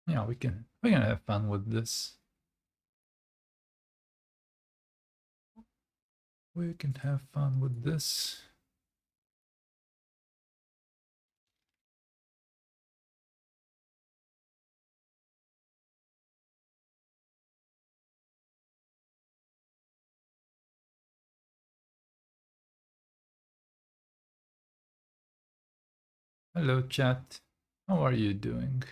Yeah, we can have fun with this. We can have fun with this. Hello, chat. How are you doing?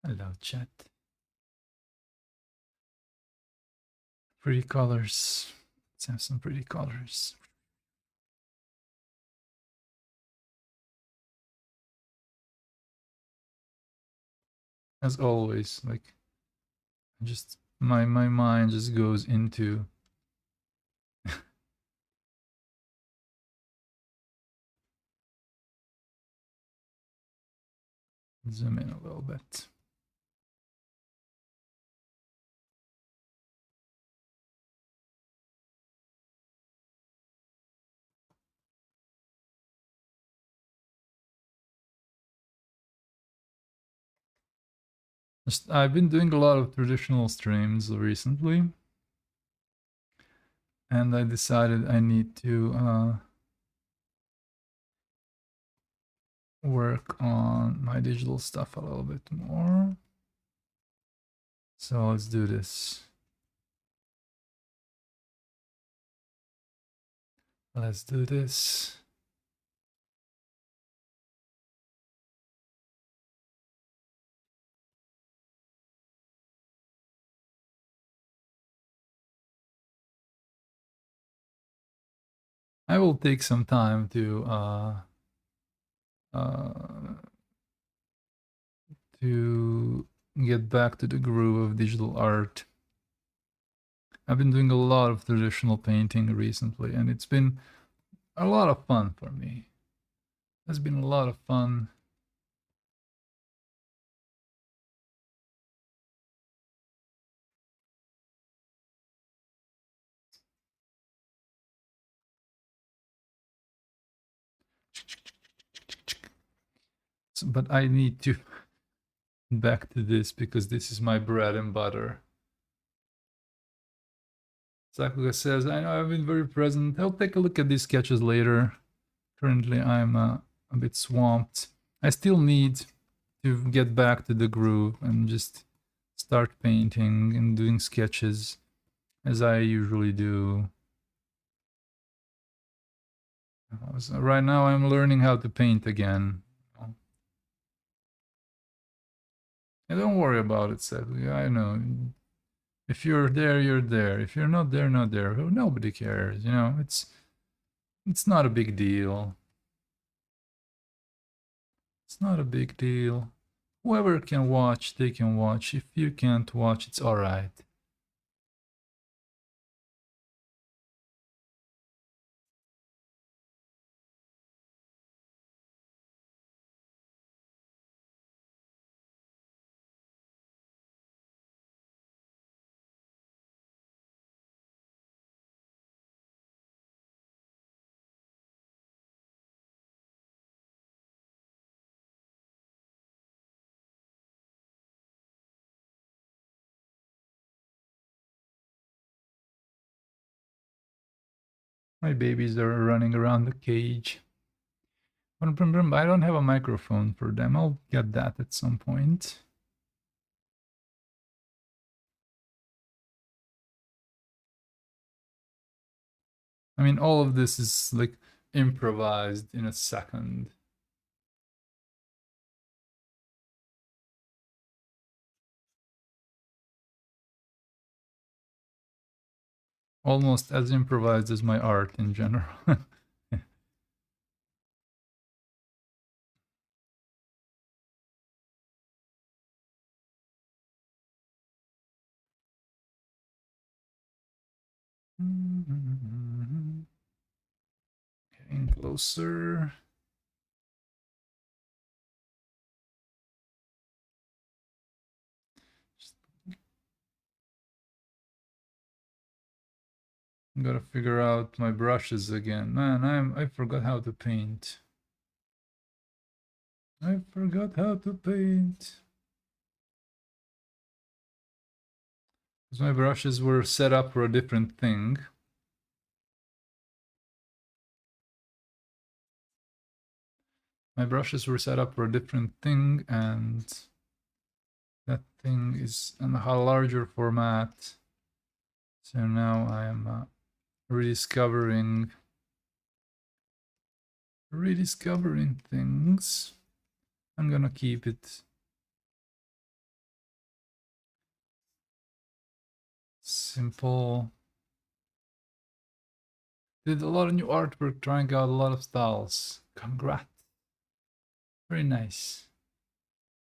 Hello, chat. Pretty colors. Let's have some pretty colors. As always, like, just my mind just goes into zoom in a little bit. I've been doing a lot of traditional streams recently, and I decided I need to work on my digital stuff a little bit more. So let's do this. Let's do this. I will take some time to get back to the groove of digital art. I've been doing a lot of traditional painting recently, and it's been a lot of fun for me. It's been a lot of fun. So, but I need to back to this because this is my bread and butter. Sakuga says, I know I've been very present. I'll take a look at these sketches later. Currently, I'm a bit swamped. I still need to get back to the groove and just start painting and doing sketches as I usually do. So right now, I'm learning how to paint again. And don't worry about it, Sakuga. I know. If you're there, you're there. If you're not there, not there. Nobody cares, you know. It's not a big deal. It's not a big deal. Whoever can watch, they can watch. If you can't watch, it's alright. My babies are running around the cage. I don't have a microphone for them. I'll get that at some point. I mean, all of this is like improvised in a second. Almost as improvised as my art in general. Getting closer. Gotta figure out my brushes again. Man, I forgot how to paint. I forgot how to paint. Because my brushes were set up for a different thing. My brushes were set up for a different thing, and that thing is in a larger format. So now I am rediscovering things. I'm gonna keep it simple. Did a lot of new artwork, trying out a lot of styles. Congrats. Very nice.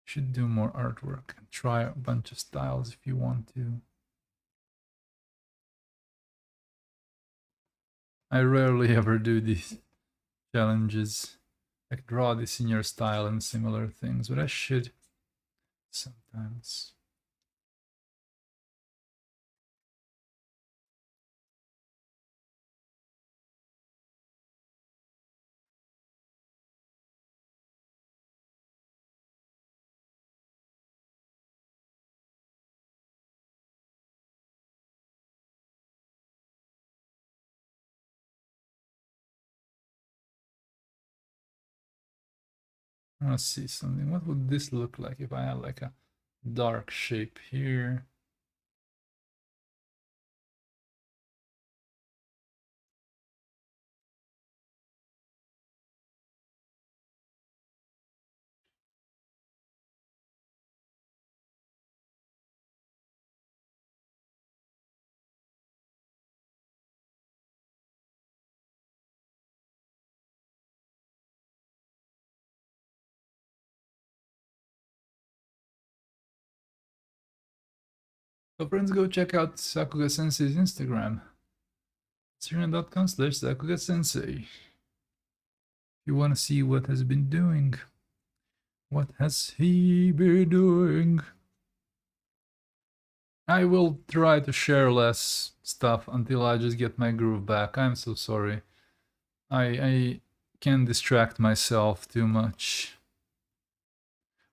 Should do more artwork and try a bunch of styles if you want to. I rarely ever do these challenges, like draw this in your style and similar things, but I should sometimes. I want to see something. What would this look like if I had like a dark shape here? So friends, go check out Sakuga Sensei's Instagram. Instagram.com/Sakuga Sensei. If you want to see what has been doing. What has he been doing? I will try to share less stuff until I just get my groove back. I'm so sorry. I can't distract myself too much.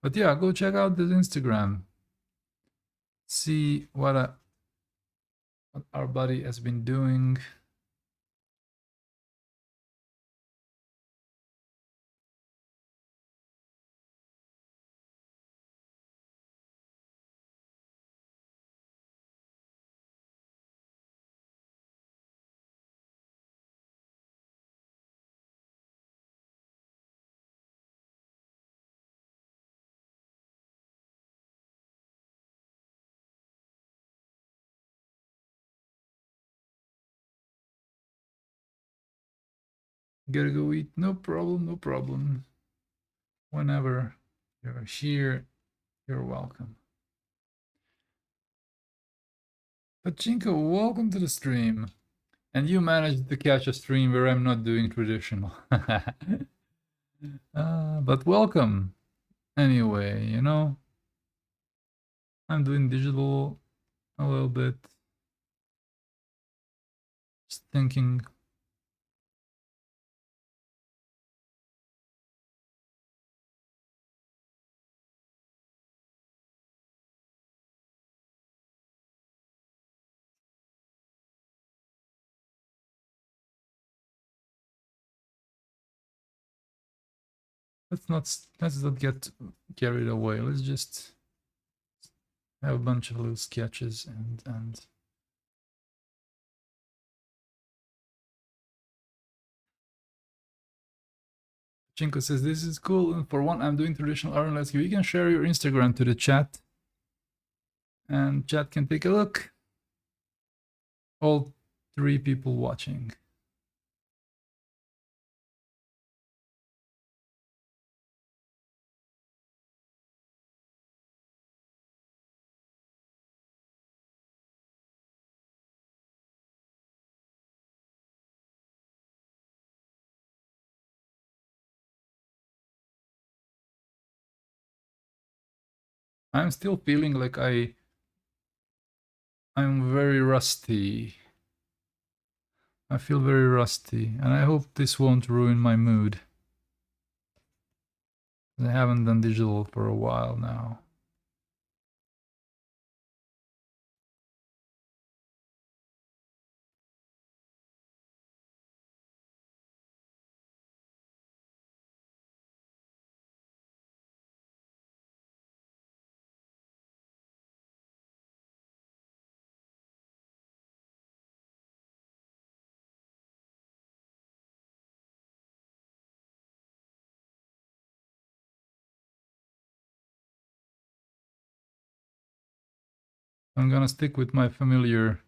But yeah, go check out his Instagram. See what our buddy has been doing. Gotta go eat. No problem, no problem. Whenever you're here, you're welcome. Pachinko, welcome to the stream. And you managed to catch a stream where I'm not doing traditional. But welcome. Anyway, you know, I'm doing digital a little bit. Just thinking. Let's not get carried away. Let's just have a bunch of little sketches and Chinko says this is cool. And for one, I'm doing traditional art. Let's go. You can share your Instagram to the chat, and chat can take a look. All 3 people watching. I'm still feeling like I'm very rusty. I feel very rusty, and I hope this won't ruin my mood. I haven't done digital for a while now. I'm gonna stick with my familiar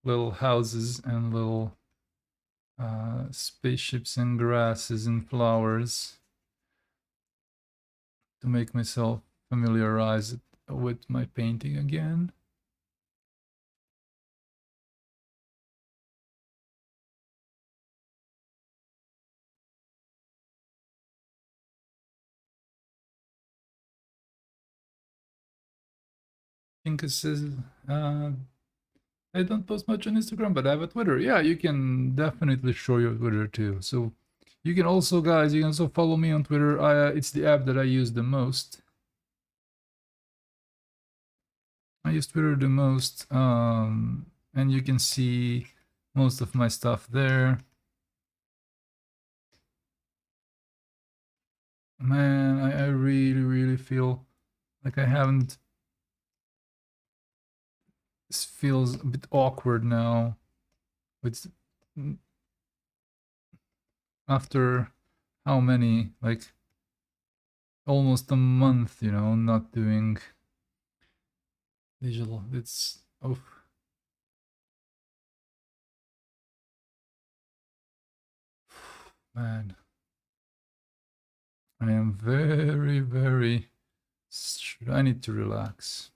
little houses and little spaceships and grasses and flowers to make myself familiarize with my painting again. I think it says I don't post much on Instagram, but I have a Twitter. Yeah, you can definitely show your Twitter too. So you can also, guys, you can also follow me on Twitter. It's the app that I use the most. I use Twitter the most, and you can see most of my stuff there. Man, I really, really feel like I haven't. This feels a bit awkward now. With after how many, like almost a month, you know, not doing digital. It's oh. Man, I am very, very. I need to relax.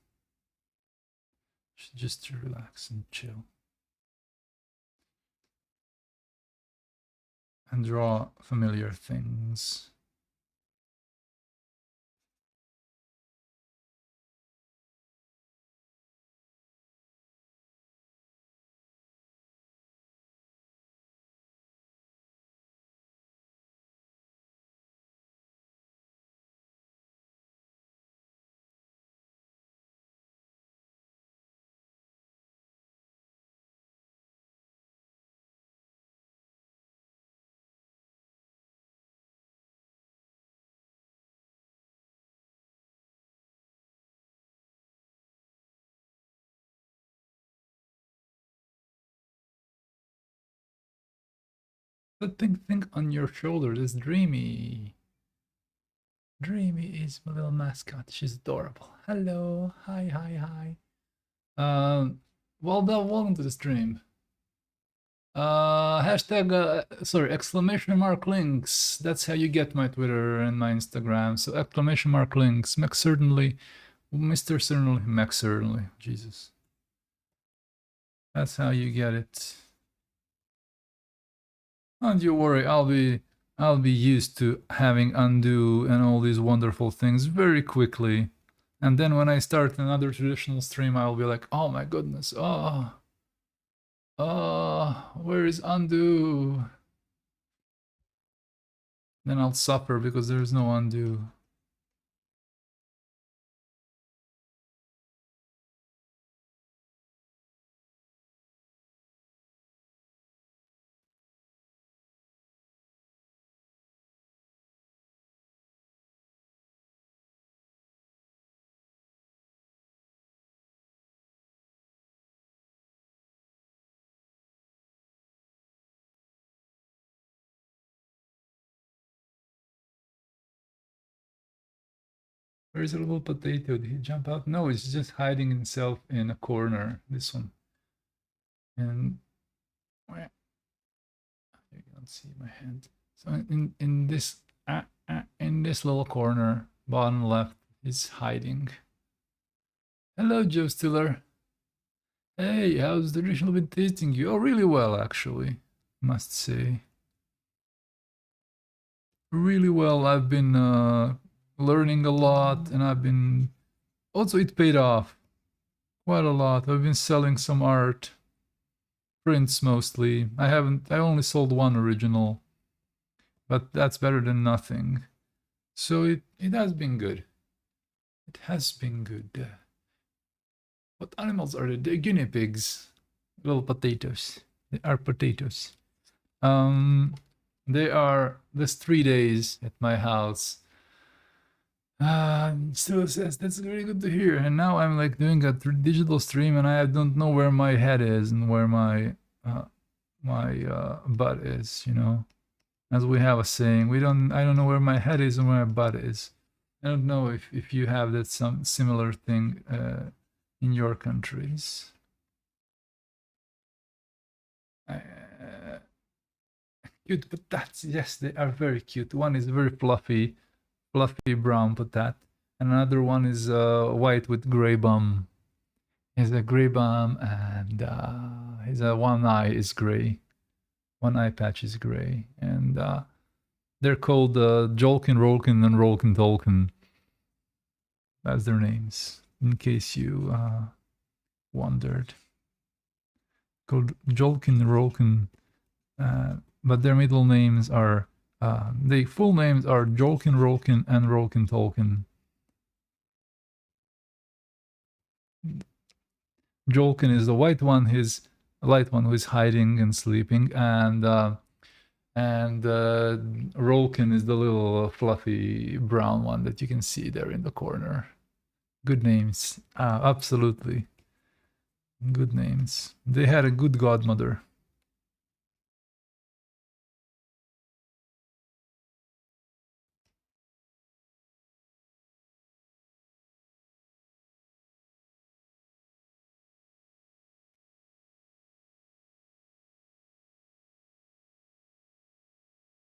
Just to relax and chill. And draw familiar things. But think on your shoulders is Dreamy. Dreamy is my little mascot. She's adorable. Hello. Hi, hi, hi. Welcome to the stream. Hashtag, sorry, exclamation mark links. That's how you get my Twitter and my Instagram. So exclamation mark links. Mac certainly, Mr. Certainly, Mac certainly. Jesus. That's how you get it. Don't you worry, I'll be used to having undo and all these wonderful things very quickly. And then when I start another traditional stream, I'll be like, oh my goodness, where is undo? Then I'll suffer because there's no undo. Where is a little potato? Did he jump out? No, it's just hiding himself in a corner. This one. And you can't see my hand. So in this little corner, bottom left, is hiding. Hello, Joe Stiller. Hey, how's the traditional been tasting you? Oh, really well, actually, must say. Really well. I've been learning a lot, and I've been also it paid off quite a lot. I've been selling some art, prints mostly. I only sold one original, but that's better than nothing. So it has been good. It has been good. What animals are they? They're guinea pigs. Little potatoes. They are potatoes. Um, they are. There's 3 days at my house. Still says that's really good to hear. And now I'm like doing a digital stream, and I don't know where my head is and where uh, my butt is. You know, as we have a saying, we don't. I don't know where my head is and where my butt is. I don't know if you have that some similar thing in your countries. Uh, Cute, but that's yes, they are very cute. One is very fluffy, fluffy brown potat, and another one is white with gray bum. He's a gray bum, and his one eye is gray. One eye patch is gray, and they're called Jolkin, Rolkin, and Rolkin Tolkien. That's their names, in case you wondered. Called Jolkin, Rolkin, but their middle names are the full names are Jolkin, Rolkin, and Rolkin Tolkien. Jolkin is the white one, his light one who is hiding and sleeping, and Rolkin is the little fluffy brown one that you can see there in the corner. Good names, absolutely. Good names. They had a good godmother.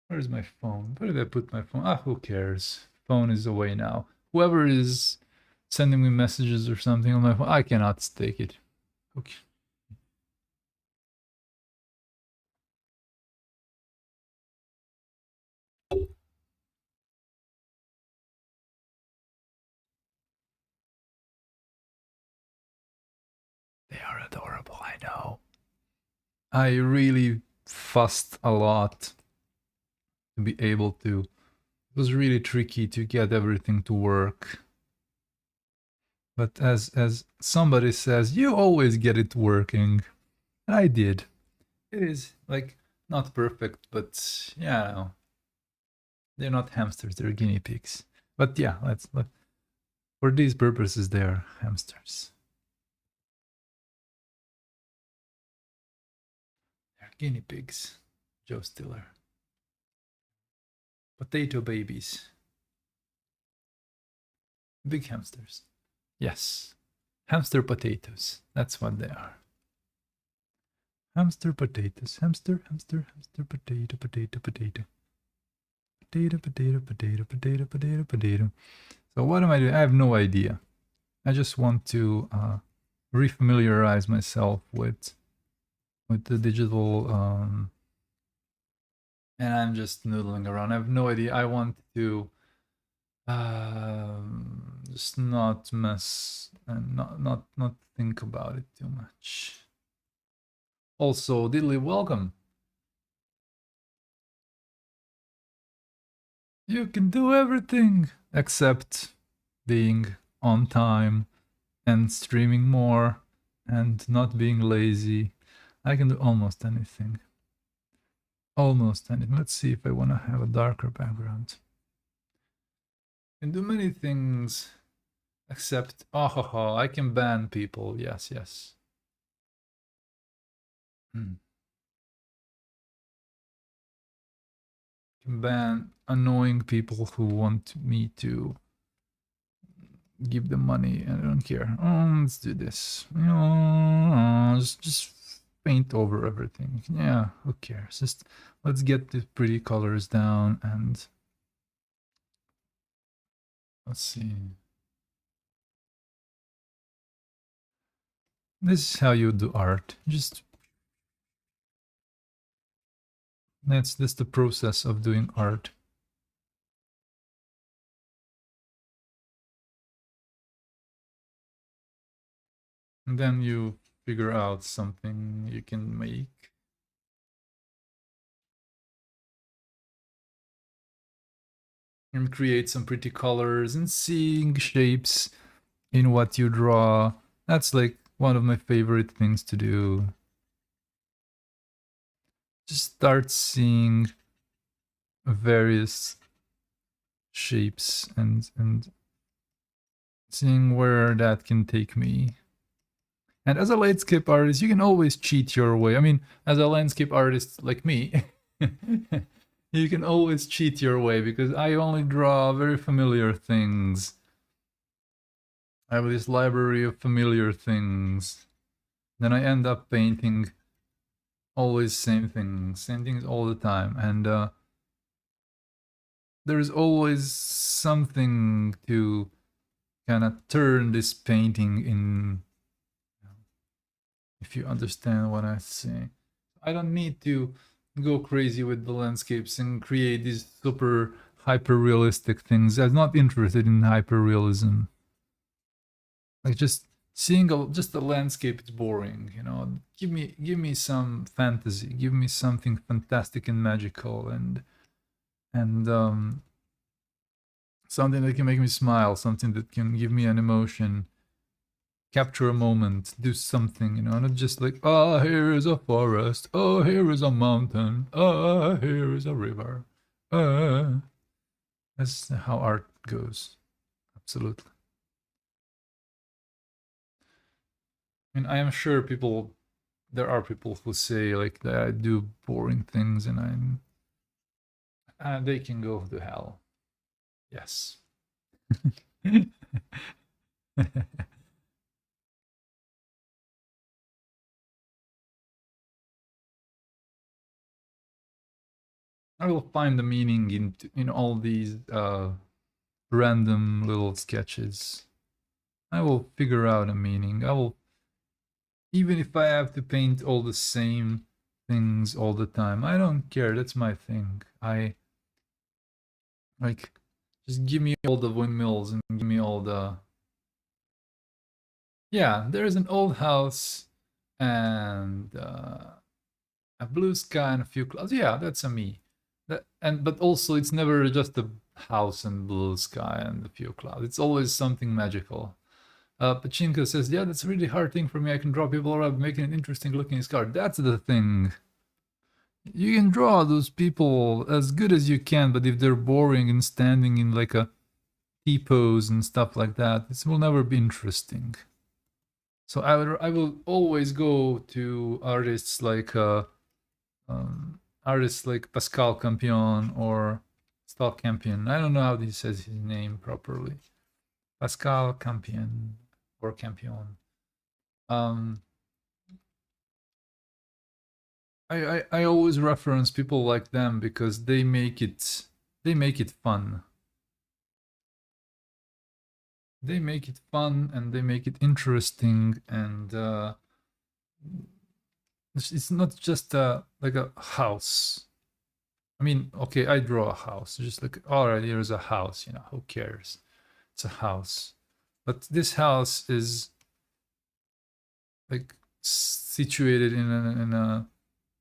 Where's my phone? Where did I put my phone? Who cares? Phone is away now. Whoever is sending me messages or something on my phone, I cannot take it. Okay. They are adorable, I know. I really fussed a lot to be able to. It was really tricky to get everything to work. But as somebody says, you always get it working. And I did. It is like not perfect, but yeah, they're not hamsters, they're guinea pigs. But yeah, let for these purposes they are hamsters. They're guinea pigs. Joe Stiller. Potato babies. Big hamsters. Yes. Hamster potatoes. That's what they are. Hamster potatoes. Hamster, hamster, hamster, potato, potato, potato. Potato, potato, potato, potato, potato, potato. So what am I doing? I have no idea. I just want to refamiliarize myself with the digital and I'm just noodling around. I have no idea. I want to just not mess and not think about it too much. Also, Diddley, welcome. You can do everything except being on time and streaming more and not being lazy. I can do almost anything. Almost anything. Let's see if I want to have a darker background. I can do many things except, I can ban people. Yes, yes. Can ban annoying people who want me to give them money and I don't care. Let's do this. Just paint over everything. Yeah, who cares? Just let's get the pretty colors down and let's see. This is how you do art. Just that's the process of doing art. And then you figure out something you can make. and create some pretty colors and seeing shapes in what you draw. That's like one of my favorite things to do. Just start seeing various shapes and seeing where that can take me. And as a landscape artist, you can always cheat your way. I mean, as a landscape artist like me, you can always cheat your way because I only draw very familiar things. I have this library of familiar things. Then I end up painting always same things all the time. And there's always something to kind of turn this painting in, if you understand what I say. I don't need to go crazy with the landscapes and create these super hyper realistic things. I'm not interested in hyper realism. Like just seeing just the landscape is boring, you know. Give me some fantasy, give me something fantastic and magical and something that can make me smile, something that can give me an emotion, capture a moment, do something, you know, not just like, oh, here is a forest, oh, here is a mountain, oh, here is a river. That's how art goes. Absolutely. I mean, I am sure there are people who say like that I do boring things and they can go to hell. Yes. I will find the meaning in all these random little sketches. I will figure out a meaning. I will, even if I have to paint all the same things all the time, I don't care. That's my thing. I like, just give me all the windmills and give me all the, yeah, there's an old house and a blue sky and a few clouds. Yeah, that's a me. But also it's never just a house and blue sky and a few clouds. It's always something magical. Pachinko says, yeah, that's a really hard thing for me. I can draw people around making an interesting looking scar. That's the thing. You can draw those people as good as you can, but if they're boring and standing in like a T-pose and stuff like that, this will never be interesting. So I will always go to artists like Pascal Campion or Stal Campion. I don't know how he says his name properly. Pascal Campion or Campion. I always reference people like them because they make it fun. They make it fun and they make it interesting, and it's not just like a house. I mean, okay, I draw a house. Just like, all right, here's a house. You know, who cares? It's a house. But this house is like situated in a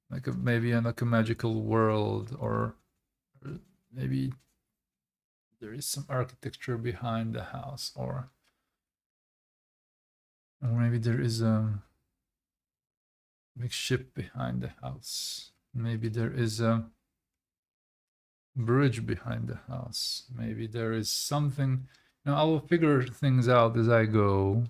like maybe in like a magical world, or maybe there is some architecture behind the house, or maybe there is a big ship behind the house. Maybe there is a bridge behind the house. Maybe there is something. You know, I will figure things out as I go.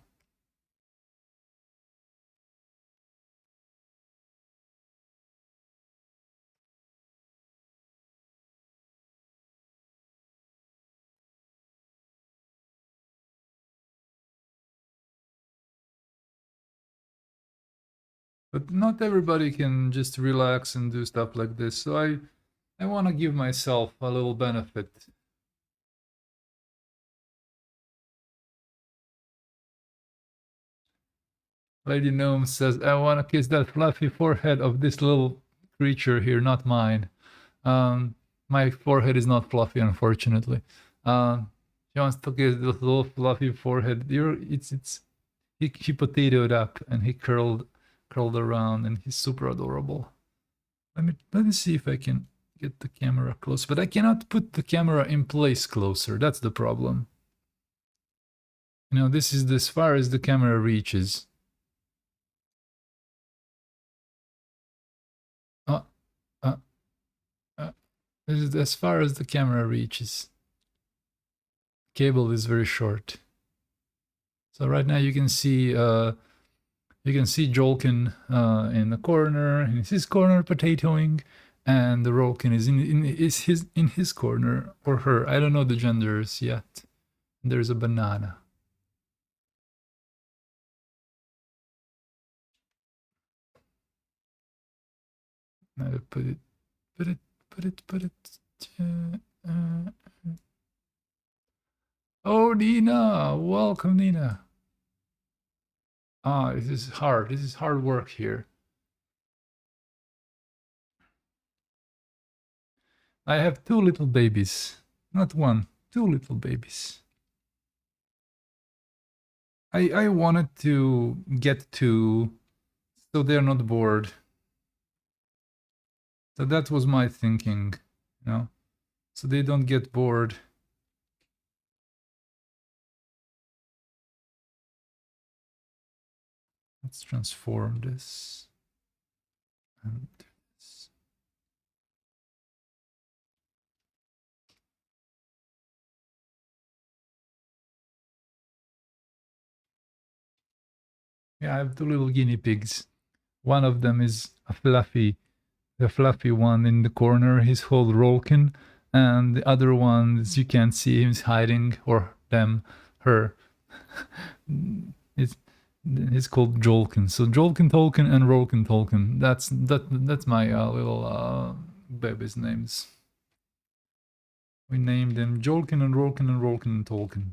But not everybody can just relax and do stuff like this. So I want to give myself a little benefit. Lady Gnome says, I want to kiss that fluffy forehead of this little creature here, not mine. My forehead is not fluffy, unfortunately. She wants to kiss this little fluffy forehead. He potatoed up and he curled around, and he's super adorable. Let me see if I can get the camera close, but I cannot put the camera in place closer. That's the problem. You know, this is as far as the camera reaches. Uh, uh, this is as far as the camera reaches. Cable is very short. So right now you can see Jolkin in the corner, in his corner potatoing, and the Rolkin is in his corner, or her. I don't know the genders yet. There's a banana. Now put it. Oh, Nina, welcome, Nina. Ah, this is hard. This is hard work here. I have 2 little babies. Not 1, 2 little babies. I wanted to get 2 so they're not bored. So that was my thinking, you know, so they don't get bored. Let's transform this and this. Yeah, I have 2 little guinea pigs. One of them is the fluffy one in the corner. He's called Rolkin, and the other one, as you can't see, he's hiding, or them, her. It's called Jolkin. So Jolkin Tolkien and Rolkin Tolkien. That's my little baby's names. We named them Jolkin and Rolkin and Rolkin and Tolkien.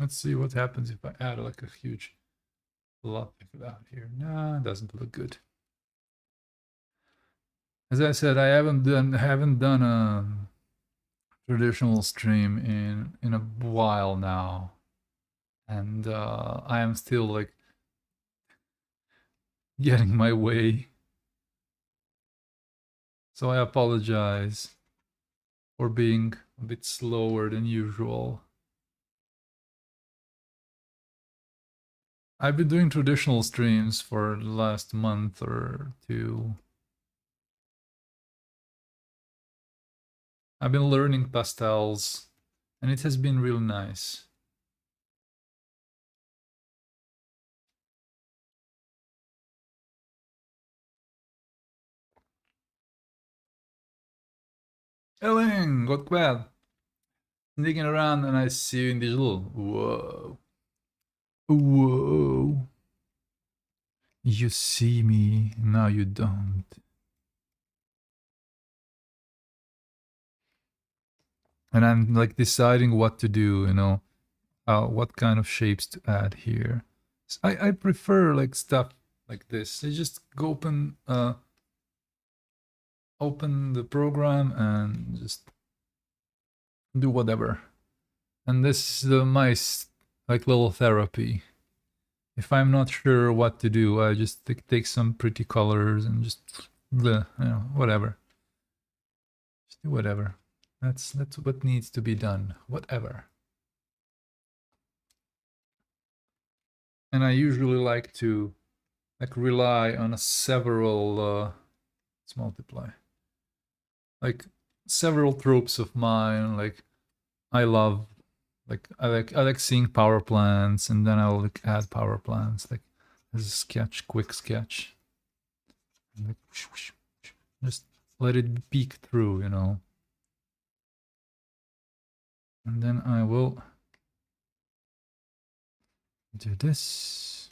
Let's see what happens if I add like a huge lot out here. Nah, it doesn't look good. As I said, I haven't done a traditional stream in a while now, and I am still like getting my way. So I apologize for being a bit slower than usual. I've been doing traditional streams for the last month or 2. I've been learning pastels, and it has been real nice. Elling, got bad. Sneaking around and I see you in this little. Whoa. Whoa. You see me, now you don't. And I'm like deciding what to do, you know, what kind of shapes to add here. So I prefer like stuff like this. I just go open the program and just do whatever. And this is my like little therapy. If I'm not sure what to do, I just take some pretty colors and just, you know, whatever. Just do whatever. That's what needs to be done. Whatever. And I usually like to like rely on several. Let's multiply. Like several tropes of mine. Like I love. I like seeing power plants, and then I'll like add power plants. Like as a sketch, quick sketch. And like, just let it peek through, you know. And then I will do this.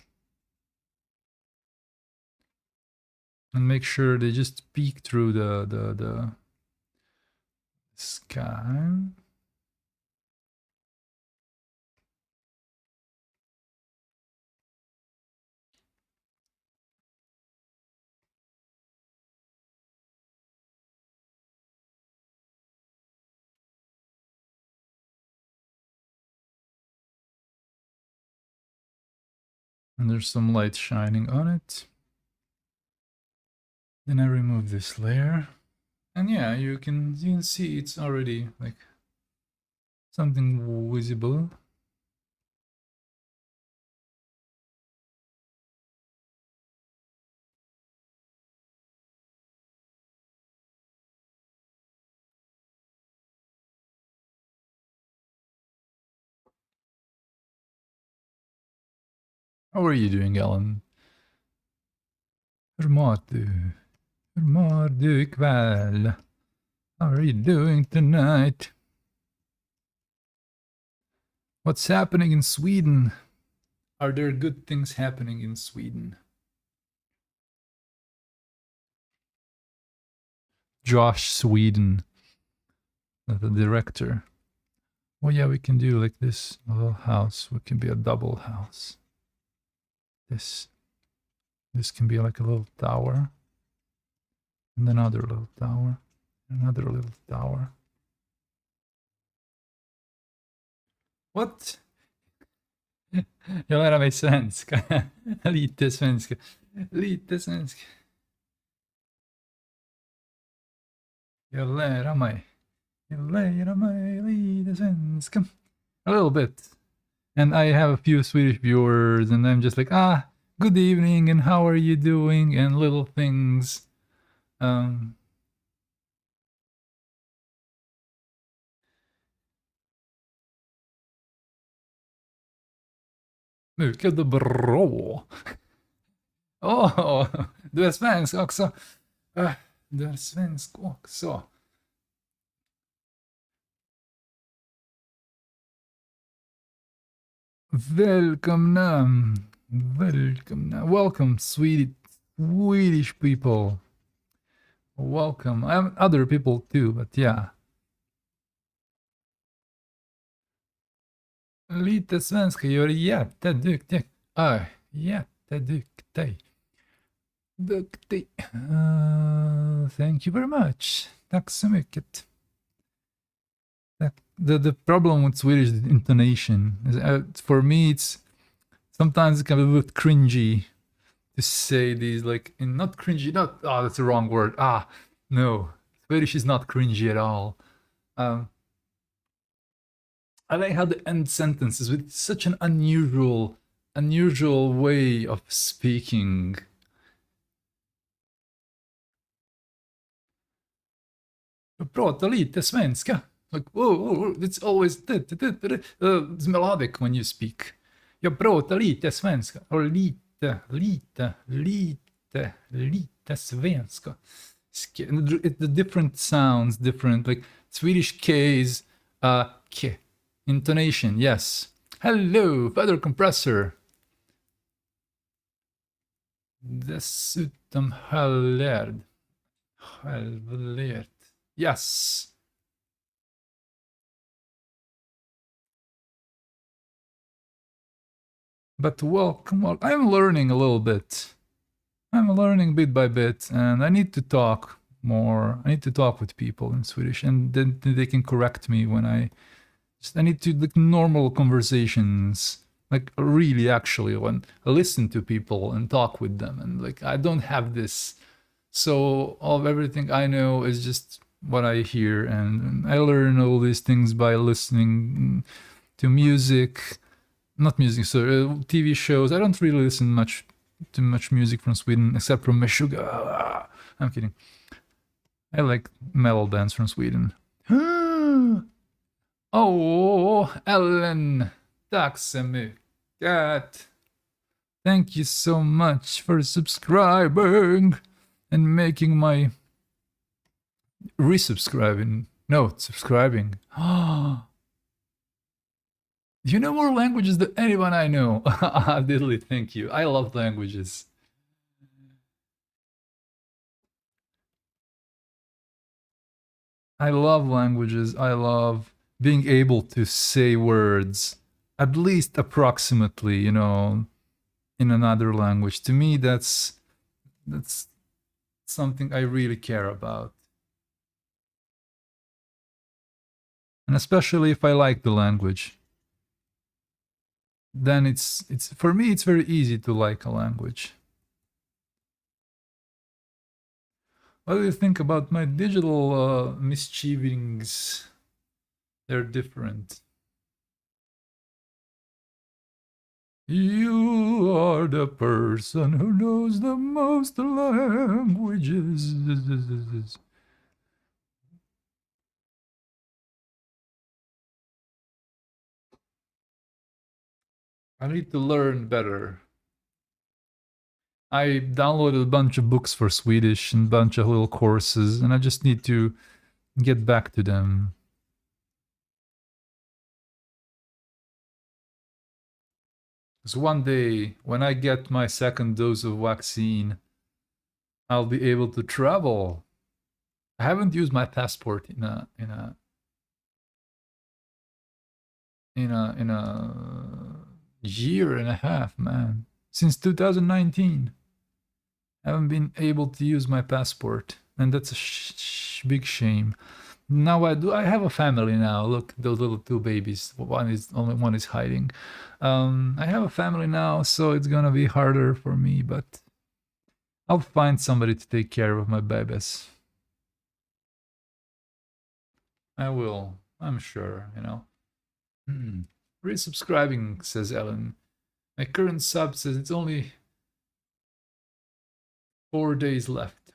and make sure they just peek through the sky. And there's some light shining on it. Then I remove this layer. And yeah, you can see it's already like something visible. How are you doing, Alan? Hur mår du? Hur mår du ikväll? How are you doing tonight? What's happening in Sweden? Are there good things happening in Sweden? Josh Sweden, the director. Well, yeah, we can do like this little house. It can be a double house. This can be like a little tower. And another little tower. Another little tower. What? Jag lär mig svenska. Lite svenska. Lite svenska. Jag lär mig. Jag lär mig lite svenska. A little bit. And I have a few Swedish viewers and I'm just like, good evening and how are you doing? And little things. Mycket bra. Du är svensk också. Du är svensk också. Välkomna. Välkomna. Welcome, Swedish people. Welcome. I have other people too, but yeah. Lite svenska gör jätteduktig. Jätteduktig. Duktig. Thank you very much. Tack så mycket. The problem with Swedish intonation is, for me, it's sometimes it can be a bit cringy to say these, like, not cringy, that's the wrong word. No, Swedish is not cringy at all. I like how they end sentences with such an unusual way of speaking. Jag pratar lite svenska. Like, whoa, it's always it's melodic when you speak. Jag pratar lite svenska. Or lite svenska. The different sounds, different, like Swedish K is K. Intonation, yes. Hello, feather compressor. Dessutom halvlärd. Halvlärd. Yes. But welcome. I'm learning a little bit. I'm learning bit by bit, and I need to talk more. I need to talk with people in Swedish, and then they can correct me when I need to, like, normal conversations, like really actually when I listen to people and talk with them, and like I don't have this, so everything I know is just what I hear, and I learn all these things by listening to music, not music, so TV shows. I don't really listen to much music from Sweden except from Meshuggah. I'm kidding. I like metal bands from Sweden. Oh, Ellen, tack så mycket. Thank you so much for subscribing and making my subscribing. You know more languages than anyone I know. Diddly, thank you. I love languages. I love languages. I love being able to say words at least approximately, you know, in another language. To me, that's something I really care about. And especially if I like the language, then it's for me it's very easy to like a language. What do you think about my digital mischievings? They're different. You are the person who knows the most languages. I need to learn better. I downloaded a bunch of books for Swedish and a bunch of little courses, and I just need to get back to them. Because one day, when I get my second dose of vaccine, I'll be able to travel. I haven't used my passport in a year and a half, man. Since 2019, I haven't been able to use my passport, and that's a big shame. Now I do. I have a family now. Look, those little two babies. Only one is hiding. I have a family now, so it's gonna be harder for me. But I'll find somebody to take care of my babies. I will. I'm sure. You know. Resubscribing, says Ellen. My current sub says it's only 4 days left.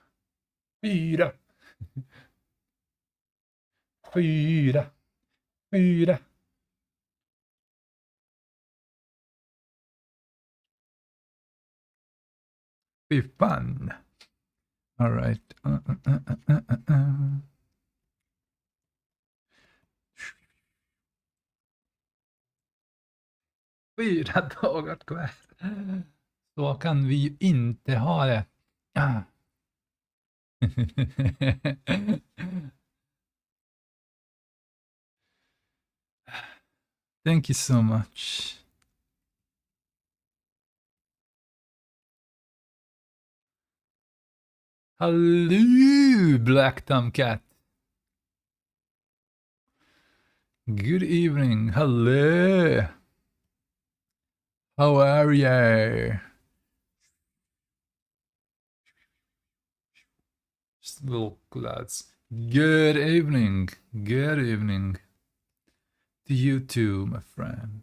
Fyra. Fyra. Fyra. Be fun. All right. Fyra dagar kvar. Så kan vi ju inte ha det. Thank you so much. Hello, Black Tomcat. Good evening. Hello. How are you? Just little clouds. Good evening. Good evening. To you too, my friend.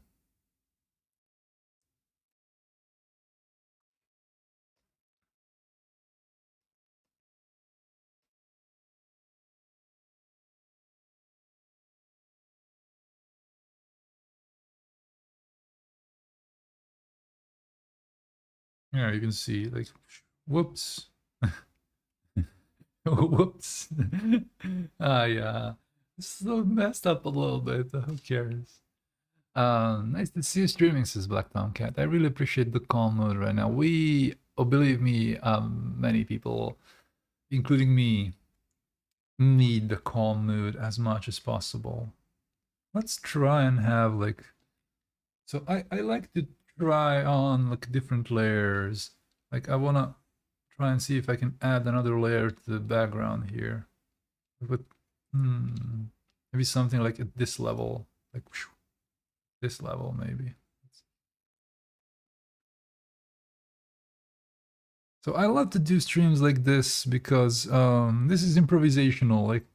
Yeah, you can see, like, whoops. Whoops. Yeah. So messed up a little bit. Who cares? Nice to see you streaming, says Black Tomcat. I really appreciate the calm mode right now. Believe me, many people, including me, need the calm mood as much as possible. Let's try and have like, so I like to try on like different layers. Like I wanna try and see if I can add another layer to the background here. But maybe something like at this level, like this level maybe. So I love to do streams like this because this is improvisational, like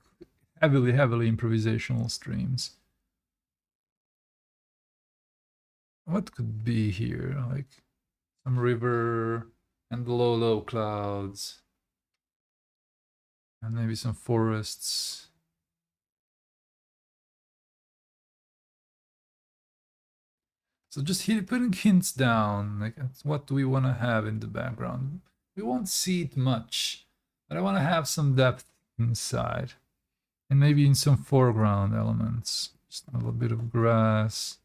heavily improvisational streams. What could be here? Like some river and low clouds. And maybe some forests. So just putting hints down, like what do we want to have in the background? We won't see it much, but I want to have some depth inside. And maybe in some foreground elements. Just a little bit of grass.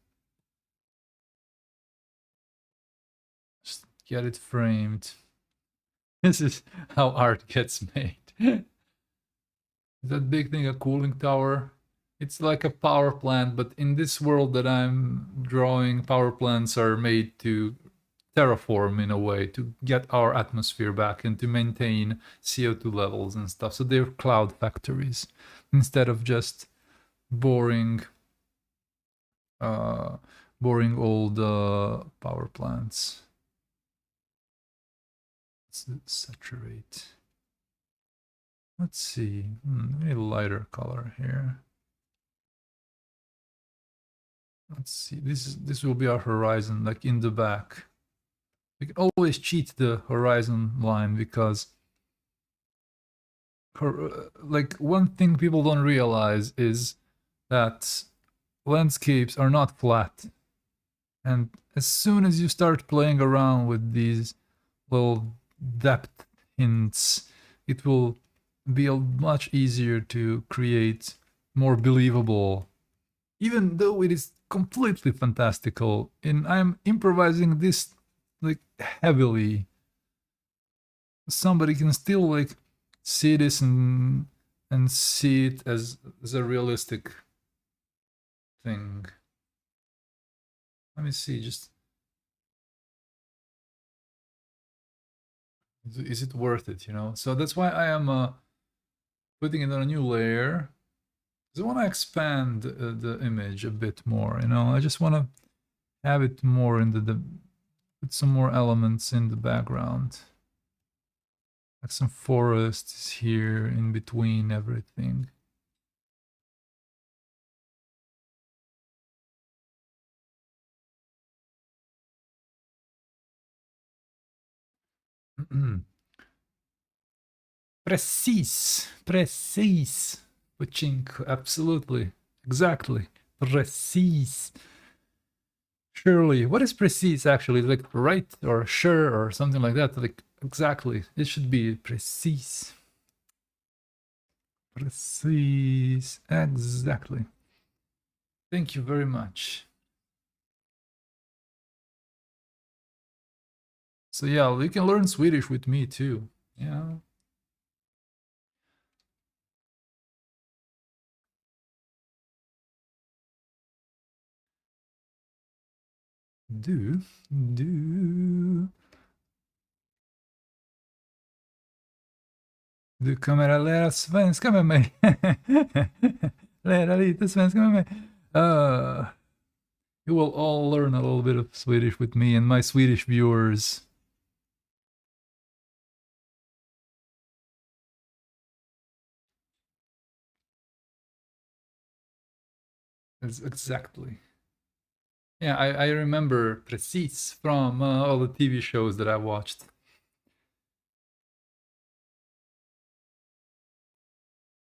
Just get it framed. This is how art gets made. Is that big thing a cooling tower? It's like a power plant, but in this world that I'm drawing, power plants are made to terraform in a way to get our atmosphere back and to maintain CO2 levels and stuff. So they're cloud factories instead of just boring, boring old power plants. Let's saturate. Let's see. Maybe a lighter color here. Let's see. This will be our horizon, like in the back. We can always cheat the horizon line because, like, one thing people don't realize is that landscapes are not flat. And as soon as you start playing around with these little depth hints, it will be much easier to create more believable, even though it is completely fantastical. And I'm improvising this like heavily. Somebody can still like see this and see it as a realistic thing. Let me see, just is it worth it, you know? So that's why I am putting it on a new layer. Because I want to expand the image a bit more, you know? I just want to have it more in the put some more elements in the background. Like some forests here in between everything. Precise. Pachinko, absolutely. Exactly. Precise. Surely. What is precise actually? Like right or sure or something like that? Like exactly. It should be precise. Precise. Exactly. Thank you very much. So yeah, you can learn Swedish with me too. Yeah. Du. Du kommer att lära svenska med mig. Lära lite svenska med mig. You will all learn a little bit of Swedish with me and my Swedish viewers. Exactly. Yeah, I remember precis from all the TV shows that I watched.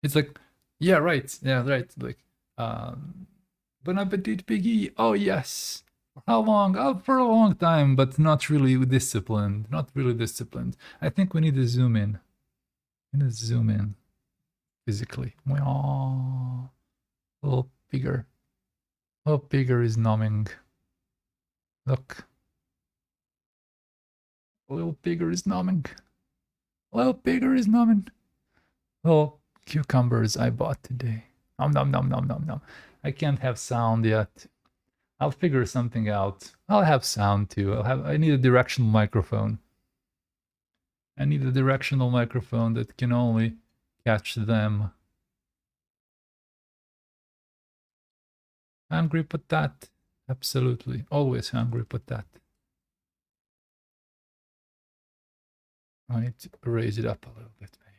It's like, yeah, right. Yeah, right. Like, bon appetit, piggy. Oh, yes. For how long? Oh, for a long time, but not really disciplined. Not really disciplined. I think we need to zoom in. We need to zoom in physically. A little bigger. A little bigger is numbing. Look. A little bigger is numbing. A little bigger is numbing. Little cucumbers I bought today. Nom nom nom nom nom nom. I can't have sound yet. I'll figure something out. I'll have sound too. I need a directional microphone. I need a directional microphone that can only catch them. Hungry potat. Absolutely. Always hungry potat. I need to raise it up a little bit, maybe.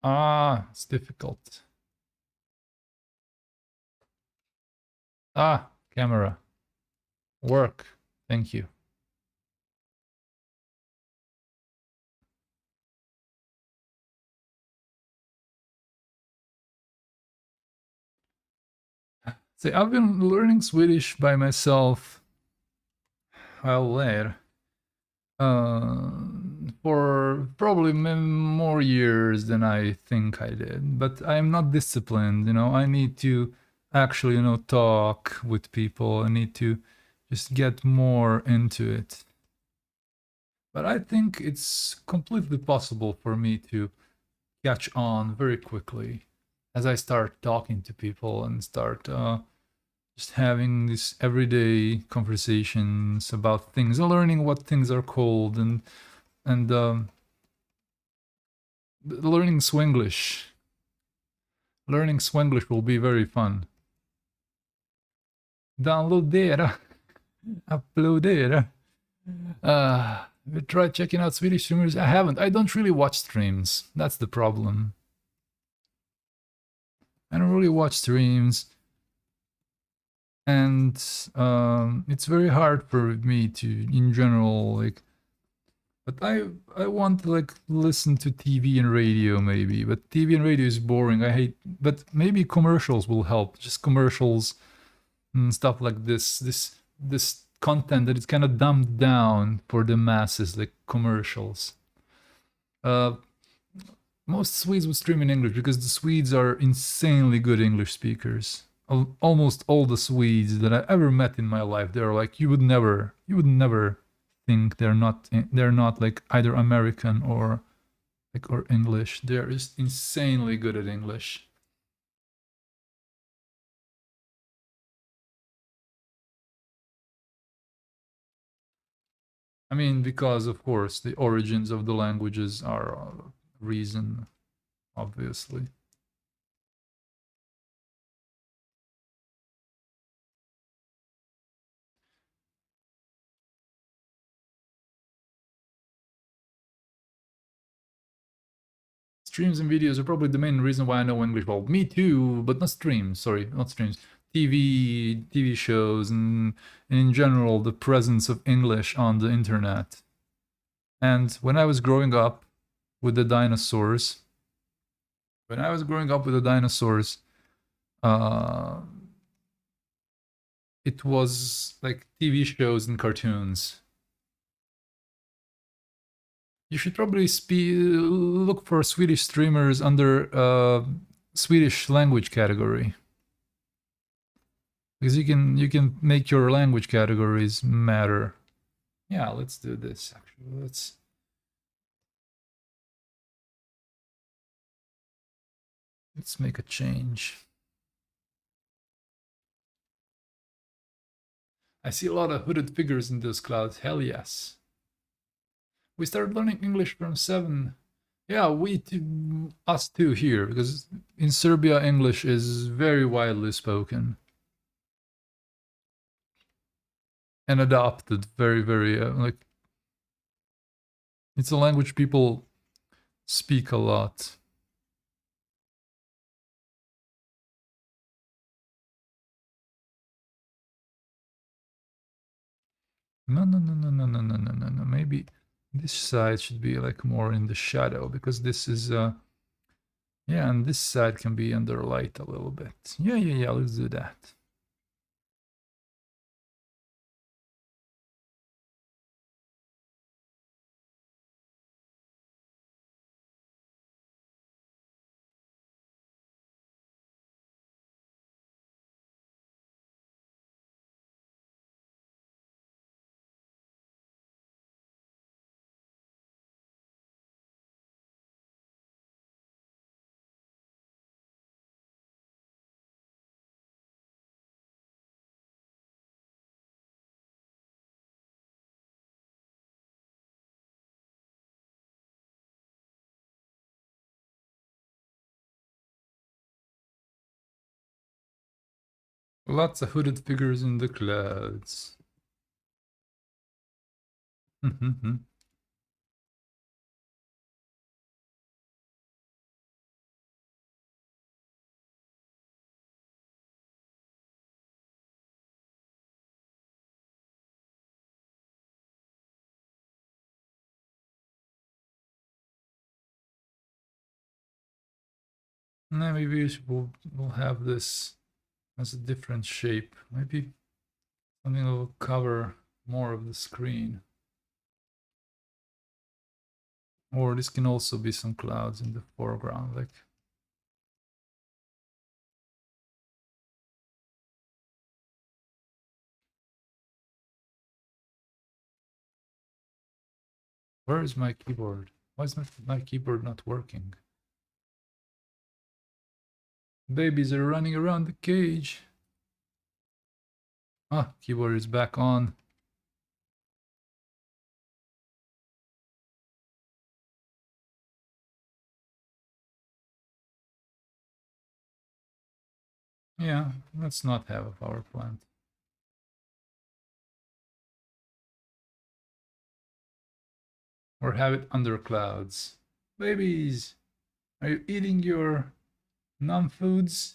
Ah, it's difficult. Ah, camera. Work. Thank you. See, I've been learning Swedish by myself. I'll later. For probably more years than I think I did. But I'm not disciplined, you know. I need to actually, you know, talk with people. I need to just get more into it. But I think it's completely possible for me to catch on very quickly as I start talking to people and start just having these everyday conversations about things, learning what things are called, and learning Swanglish. Learning Swanglish will be very fun. Downloadera, uploadera. We tried checking out Swedish streamers. I haven't. I don't really watch streams. That's the problem. I don't really watch streams, and it's very hard for me to, in general, like. But I want to like listen to TV and radio maybe, but TV and radio is boring. I hate. But maybe commercials will help. Just commercials and stuff like this. This content that is kind of dumbed down for the masses, like commercials. Most Swedes would stream in English because the Swedes are insanely good English speakers. Almost all the Swedes that I ever met in my life, they're like you would never think they're not like either American or English. They're just insanely good at English. I mean, because of course the origins of the languages are a reason, obviously. Streams and videos are probably the main reason why I know English well. Me too, but not streams. Sorry, not streams. TV shows, and in general the presence of English on the internet. And when I was growing up with the dinosaurs, uh, it was like TV shows and cartoons. You should probably look for Swedish streamers under Swedish language category, because you can make your language categories matter. Yeah, let's do this. Actually, let's make a change. I see a lot of hooded figures in those clouds. Hell yes. We started learning English from 7. Yeah, us too here, because in Serbia English is very widely spoken and adopted very like it's a language people speak a lot. No. Maybe this side should be like more in the shadow, because this is yeah, and this side can be under light a little bit. Yeah, let's do that. Lots of hooded figures in the clouds. Maybe we'll have this as a different shape. Maybe something that will cover more of the screen. Or this can also be some clouds in the foreground, like. Where is my keyboard? Why is my keyboard not working? Babies are running around the cage. Ah, keyboard is back on. Yeah, let's not have a power plant. Or have it under clouds. Babies, are you eating your non-foods?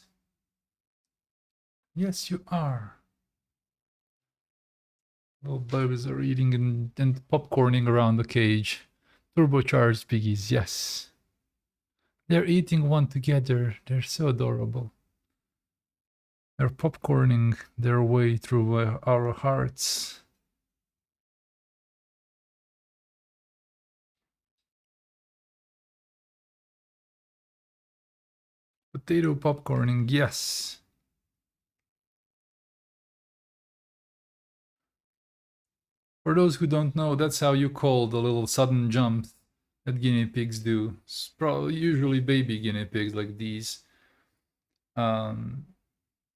Yes, you are. Little babies are eating and popcorning around the cage. Turbocharged piggies, yes. They're eating one together. They're so adorable. They're popcorning their way through our hearts. Potato popcorning, yes. For those who don't know, that's how you call the little sudden jump that guinea pigs do. It's probably usually baby guinea pigs like these.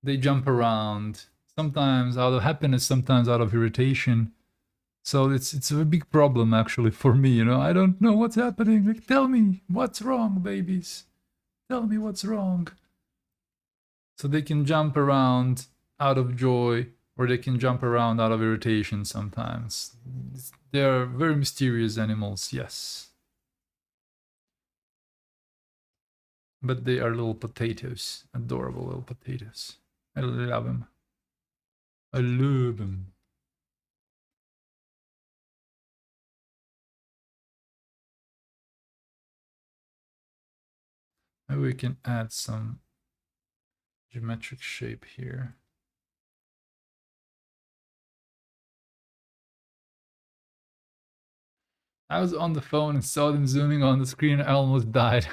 They jump around, sometimes out of happiness, sometimes out of irritation. So it's a big problem actually for me, you know. I don't know what's happening. Like, tell me what's wrong, babies. Tell me what's wrong. So they can jump around out of joy, or they can jump around out of irritation sometimes. They're very mysterious animals, yes. But they are little potatoes. Adorable little potatoes. I love them. I love them. Maybe we can add some geometric shape here. I was on the phone and saw them zooming on the screen and I almost died.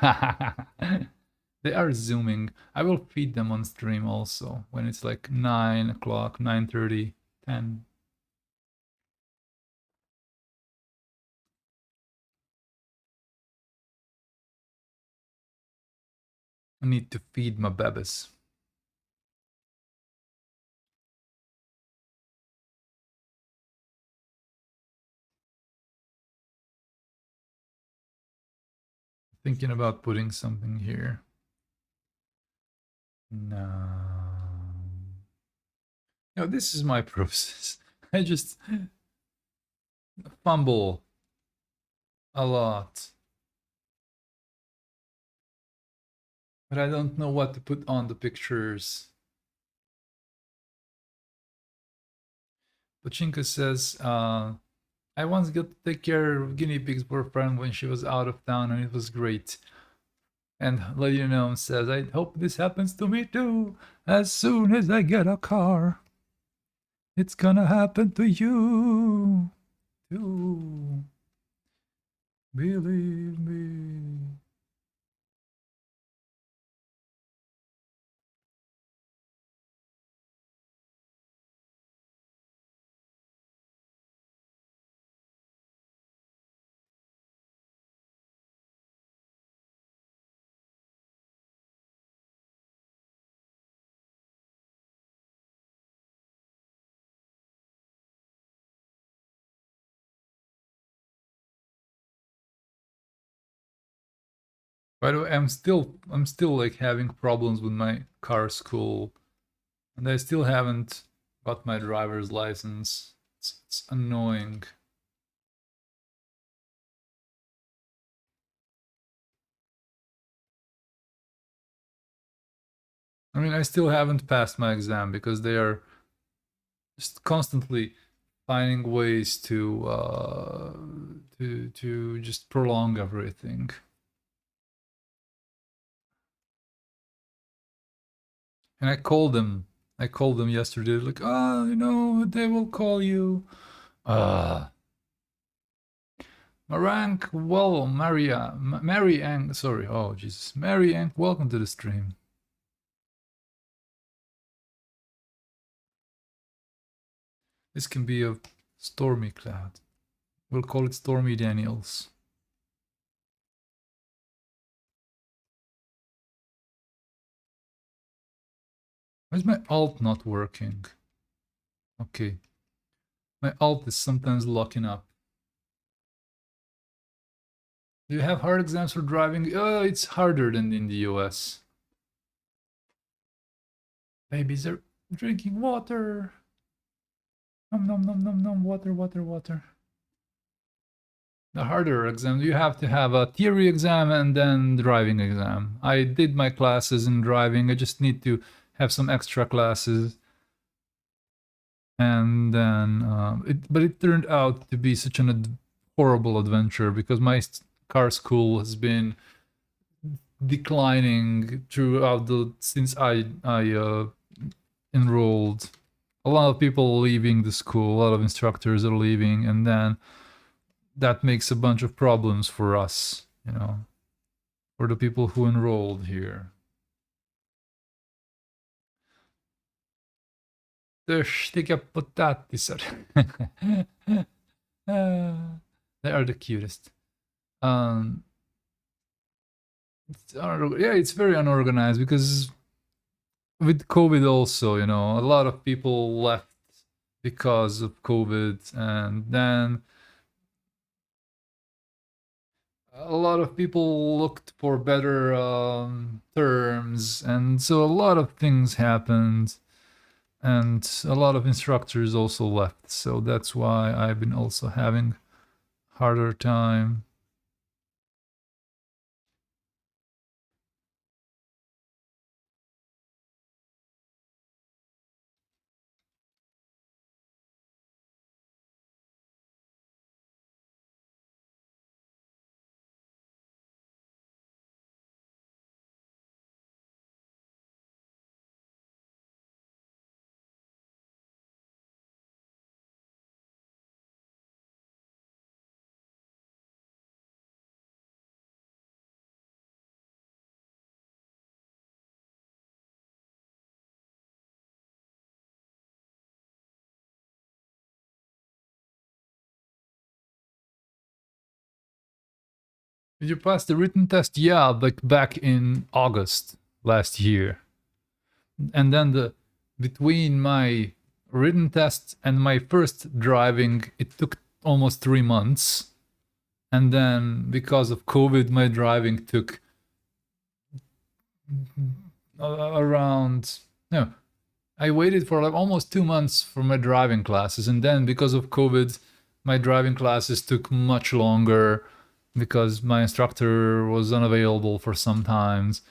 They are zooming. I will feed them on stream also when it's like 9 o'clock, 9:30, 10. I need to feed my babies. Thinking about putting something here. No. No, this is my process. I just fumble a lot. But I don't know what to put on the pictures. Pachinka says, I once got to take care of guinea pigs for a friend when she was out of town and it was great. And Lady Gnome says, I hope this happens to me too. As soon as I get a car, it's gonna happen to you too. Believe me. By the way, I'm still like having problems with my car school, and I still haven't got my driver's license. It's annoying. I mean, I still haven't passed my exam because they are just constantly finding ways to just prolong everything. And I called them. I called them yesterday. Like, oh, you know, they will call you. Marank, well, Maria, Mary Ang, sorry, oh Jesus, Mary Ang, welcome to the stream. This can be a stormy cloud. We'll call it Stormy Daniels. Why is my alt not working? Okay. My alt is sometimes locking up. Do you have hard exams for driving? It's harder than in the US. Babies are drinking water. Nom nom nom nom nom, water, water, water. The harder exam, you have to have a theory exam and then driving exam. I did my classes in driving, I just need to have some extra classes. And then, but it turned out to be such an horrible adventure because my car school has been declining throughout since I enrolled. A lot of people leaving the school, a lot of instructors are leaving, and then that makes a bunch of problems for us, you know, for the people who enrolled here. Törsdiga potatisar. They are the cutest. Yeah, it's very unorganized because with COVID also, you know, a lot of people left because of COVID, and then a lot of people looked for better terms, and so a lot of things happened, and a lot of instructors also left, so that's why I've been also having harder time. Did you pass the written test? Yeah, like back in August last year. And then between my written test and my first driving, it took almost 3 months. And then because of COVID, my driving took around, no, I waited for like almost 2 months for my driving classes. And then because of COVID, my driving classes took much longer because my instructor was unavailable for some times.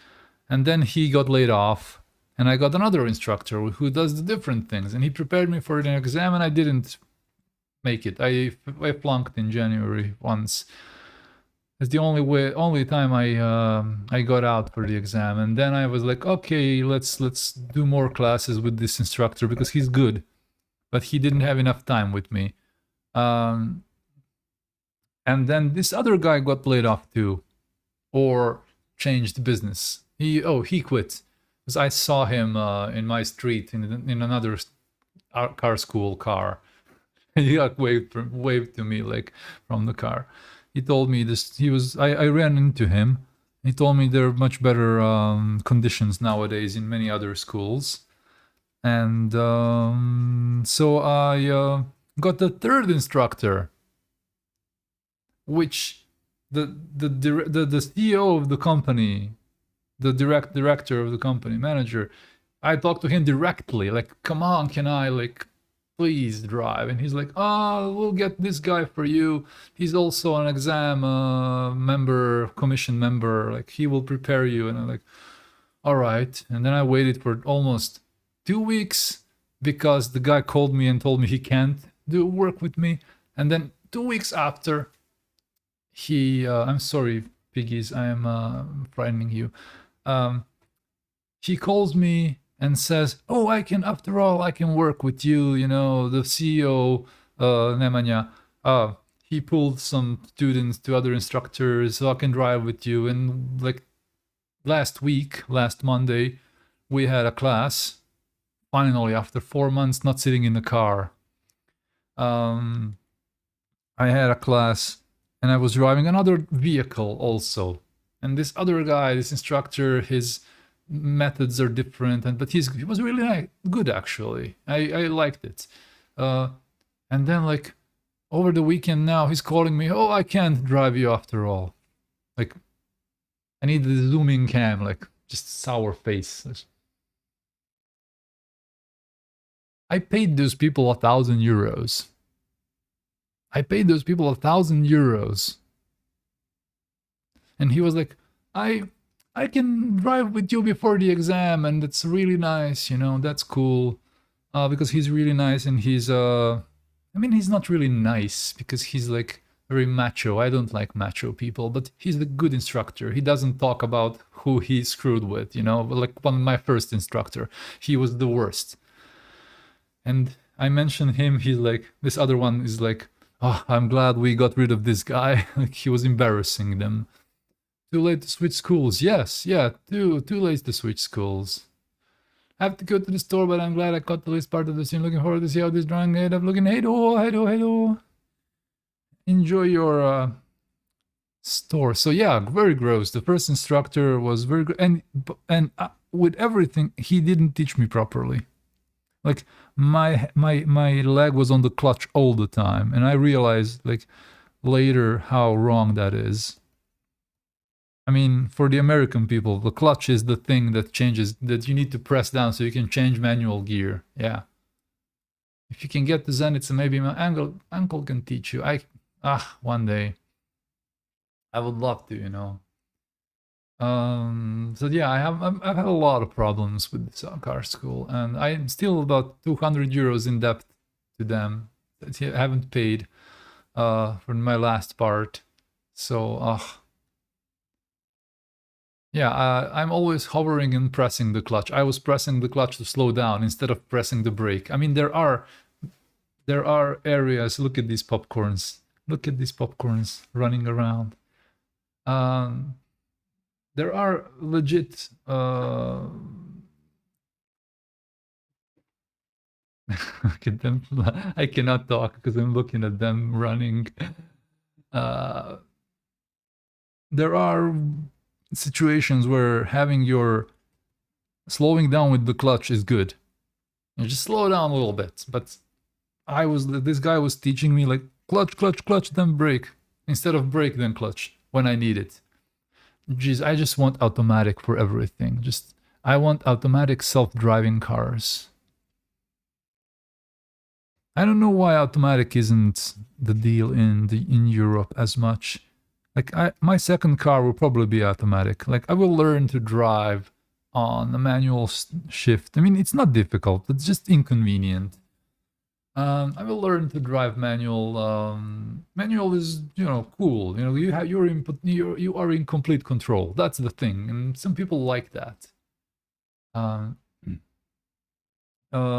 And then he got laid off, and I got another instructor who does the different things, and he prepared me for an exam, and I didn't make it. I flunked in January once. It's the only time I got out for the exam, and then I was like, okay, let's do more classes with this instructor because he's good, but he didn't have enough time with me. And then this other guy got laid off too, or changed business. He quit because I saw him in my street in another car school car. He got waved to me like from the car. He told me this. I ran into him. He told me there are much better conditions nowadays in many other schools, and so I got the third instructor, which the CEO of the company, the director of the company, manager, I talked to him directly, like, come on, can I like please drive? And he's like, oh, we'll get this guy for you. He's also an exam member, commission member, like he will prepare you. And I'm like, all right. And then I waited for almost 2 weeks because the guy called me and told me he can't do work with me. And then 2 weeks after, I'm sorry, piggies, I am frightening you. He calls me and says, oh, after all, I can work with you, you know, the CEO, Nemanja, he pulled some students to other instructors, so I can drive with you. And like last Monday, we had a class, finally, after 4 months not sitting in the car. I had a class, and I was driving another vehicle also. And this other guy, this instructor, his methods are different, but he was really good actually. I liked it. And then like over the weekend now he's calling me, oh, I can't drive you after all. Like I need the zooming cam, like just sour face. I paid those people 1,000 euros. I paid those people 1,000 euros. And he was like, I can drive with you before the exam, and it's really nice, you know, that's cool. Because he's really nice, and he's I mean, he's not really nice because he's like very macho. I don't like macho people, but he's a good instructor. He doesn't talk about who he screwed with, you know, like my first instructor. He was the worst. And I mentioned him, he's like, this other one is like, oh, I'm glad we got rid of this guy. Like he was embarrassing them. Too late to switch schools. Yes, yeah, too late to switch schools. I have to go to the store, but I'm glad I caught the least part of the scene. Looking forward to see how this drawing ended up looking. Hey-do. Enjoy your store. So yeah, very gross. The first instructor was very good, and with everything, he didn't teach me properly. Like my leg was on the clutch all the time, and I realized like later how wrong that is. I mean, for the American people, the clutch is the thing that changes, that you need to press down so you can change manual gear. Yeah. If you can get to Zenith, maybe my uncle can teach you. One day. I would love to, you know. So yeah, I've had a lot of problems with this car school, and I'm still about 200 euros in debt to them that I haven't paid for my last part. So, yeah, I'm always hovering and pressing the clutch. I was pressing the clutch to slow down instead of pressing the brake. I mean, there are areas. Look at these popcorns. Look at these popcorns running around. There are legit. Look at them. I cannot talk because I'm looking at them running. There are situations where having your slowing down with the clutch is good. You just slow down a little bit. But this guy was teaching me like clutch, then brake. Instead of brake, then clutch when I need it. Geez, I just want automatic for everything. I want automatic self-driving cars. I don't know why automatic isn't the deal in Europe as much. Like my second car will probably be automatic. Like I will learn to drive on a manual shift. I mean, it's not difficult. It's just inconvenient. I will learn to drive manual. Manual is, you know, cool. You know, you are in complete control. That's the thing, and some people like that.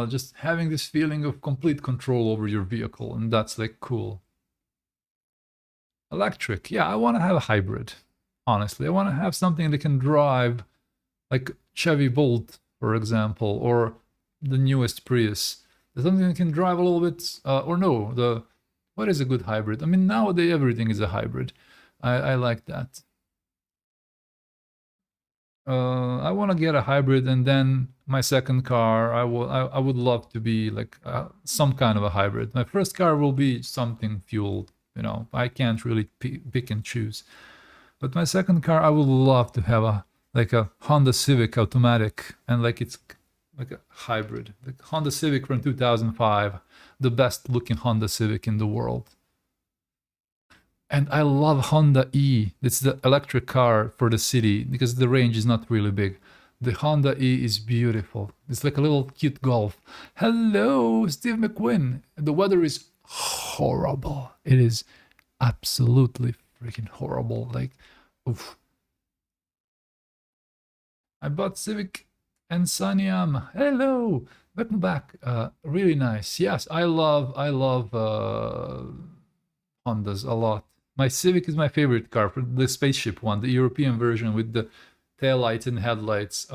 Just having this feeling of complete control over your vehicle, and that's like cool. Electric, yeah, I want to have a hybrid. Honestly, I want to have something that can drive, like Chevy Bolt, for example, or the newest Prius. Something that can drive a little bit, or no, what is a good hybrid? I mean, nowadays everything is a hybrid. I like that. I want to get a hybrid, and then my second car, I would love to be like some kind of a hybrid. My first car will be something fueled. You know, I can't really pick and choose. But my second car, I would love to have a Honda Civic automatic, and like it's like a hybrid. The Honda Civic from 2005, the best looking Honda Civic in the world. And I love Honda E. It's the electric car for the city because the range is not really big. The Honda E is beautiful. It's like a little cute Golf. Hello, Steve McQueen. The weather is horrible. It is absolutely freaking horrible. Like, oof. I bought Civic and Sanyam. Hello, welcome back. Really nice. Yes, I love Hondas a lot. My Civic is my favorite car, for the spaceship one, the European version with the taillights and headlights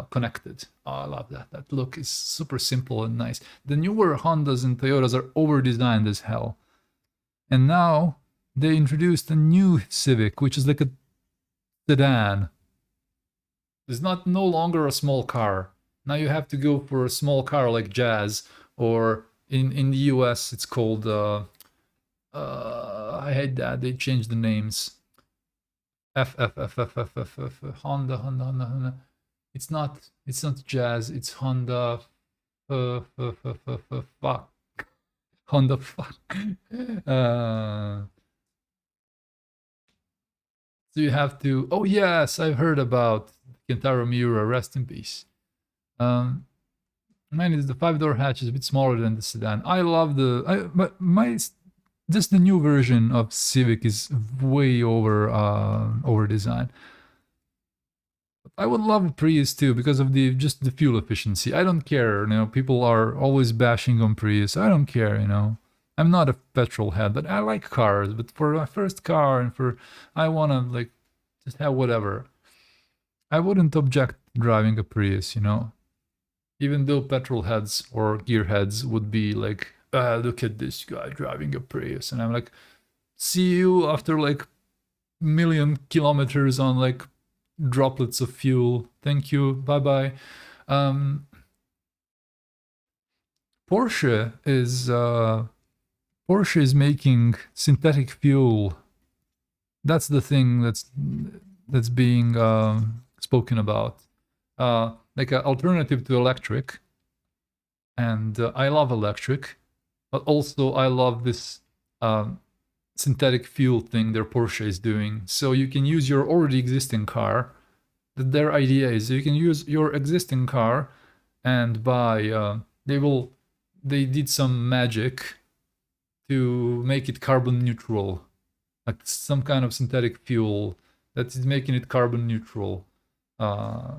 connected. Oh, I love that. That look is super simple and nice. The newer Hondas and Toyotas are over-designed as hell. And now they introduced a new Civic, which is like a sedan. It's not no longer a small car. Now you have to go for a small car like Jazz, or in the US it's called I hate that they changed the names. Honda. It's not Jazz, it's Honda. Fuck. Honda fuck. uh so you have to, oh yes, I've heard about Kentaro Miura, rest in peace. um Mine is the 5-door hatch is a bit smaller than the sedan. I love but my just the new version of Civic is way over design. I would love a Prius too because of the fuel efficiency. I don't care, people are always bashing on Prius. I don't care. I'm not a petrol head, but I like cars. But for my first car and I wanna like just have whatever. I wouldn't object driving a Prius. Even though petrol heads or gearheads would be like, look at this guy driving a Prius, and I'm like, see you after like million kilometers on like droplets of fuel. Thank you. Bye bye. Um, Porsche is Porsche is making synthetic fuel. That's the thing that's being spoken about, like an alternative to electric. And I love electric, but also I love this synthetic fuel thing their Porsche is doing. So you can use your already existing car. Their idea is you can use your existing car and buy. They did some magic to make it carbon neutral, like some kind of synthetic fuel that is making it carbon neutral uh,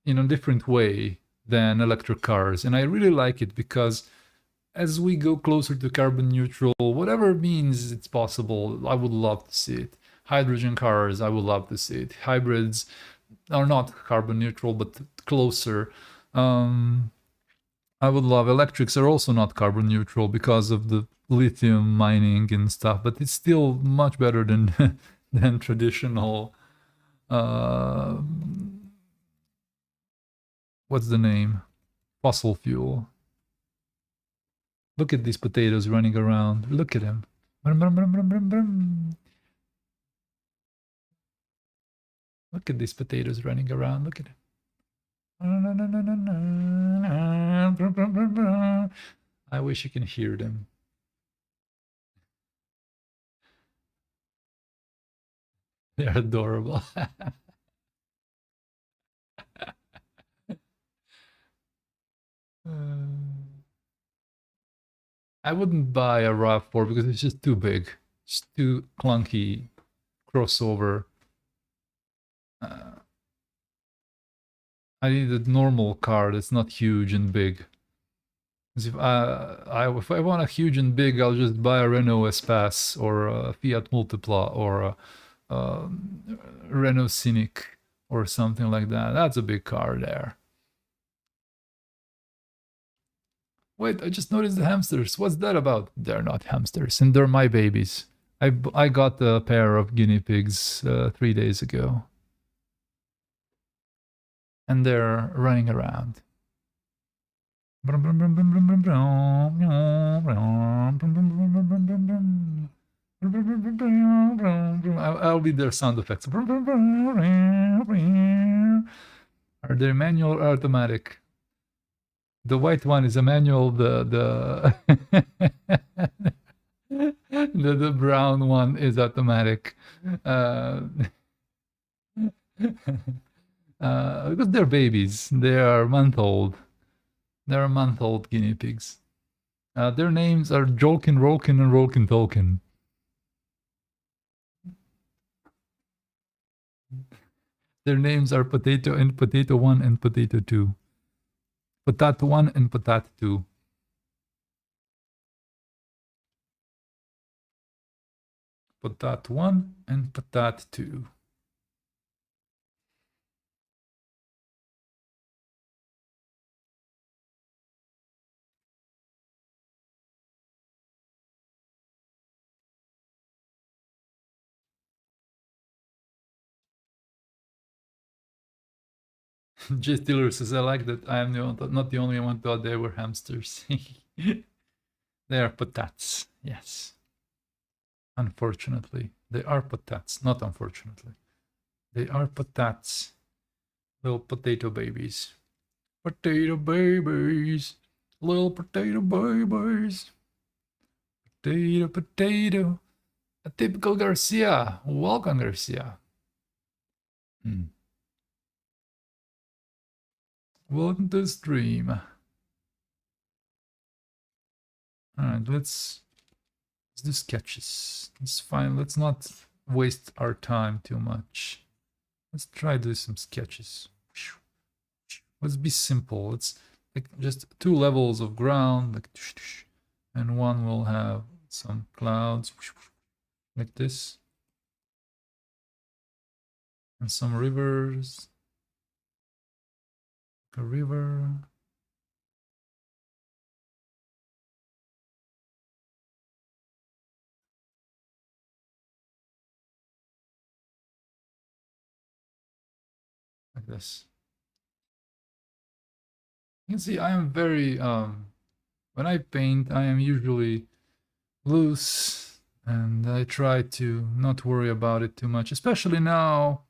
in a different way than electric cars. And I really like it because as we go closer to carbon neutral, whatever means it's possible, I would love to see it. Hydrogen cars, I would love to see it. Hybrids are not carbon neutral, but closer. I would love electrics are also not carbon neutral because of the lithium mining and stuff, but it's still much better than than traditional. Uh, what's the name? Fossil fuel. Look at these potatoes running around. Look at him. Look at these potatoes running around. Look at him. I wish you can hear them. They're adorable. I wouldn't buy a RAV4 because it's just too big. It's too clunky crossover. I need a normal car that's not huge and big. Because if I want a huge and big, I'll just buy a Renault Espace or a Fiat Multipla or a Renault Scenic or something like that. That's a big car there. Wait, I just noticed the hamsters. What's that about? They're not hamsters, and they're my babies. I got a pair of guinea pigs 3 days ago. And they're running around. I'll be their sound effects. Are they manual or automatic? The white one is a manual. The brown one is automatic. Because they're babies. They are month-old. They're month-old guinea pigs. Their names are Jolkin, Rolkin, and Rolkin Tolkien. Their names are Potato and Potato 1 and Potato 2. Potato 1 and Potato 2. Potato 1 and Potato 2. J. Stiller says, I like that I am not the only one thought they were hamsters. They are potats, yes. Unfortunately. They are potats, not unfortunately. They are potats. Little potato babies. Potato babies. Little potato babies. Potato, potato. A typical Garcia. Welcome, Garcia. Welcome to the stream. Alright, let's do sketches. It's fine. Let's not waste our time too much. Let's try do some sketches. Let's be simple. Let's like just 2 levels of ground, like, and one will have some clouds like this, and some rivers. A river. Like this. You can see I am very when I paint I am usually loose and I try to not worry about it too much, especially now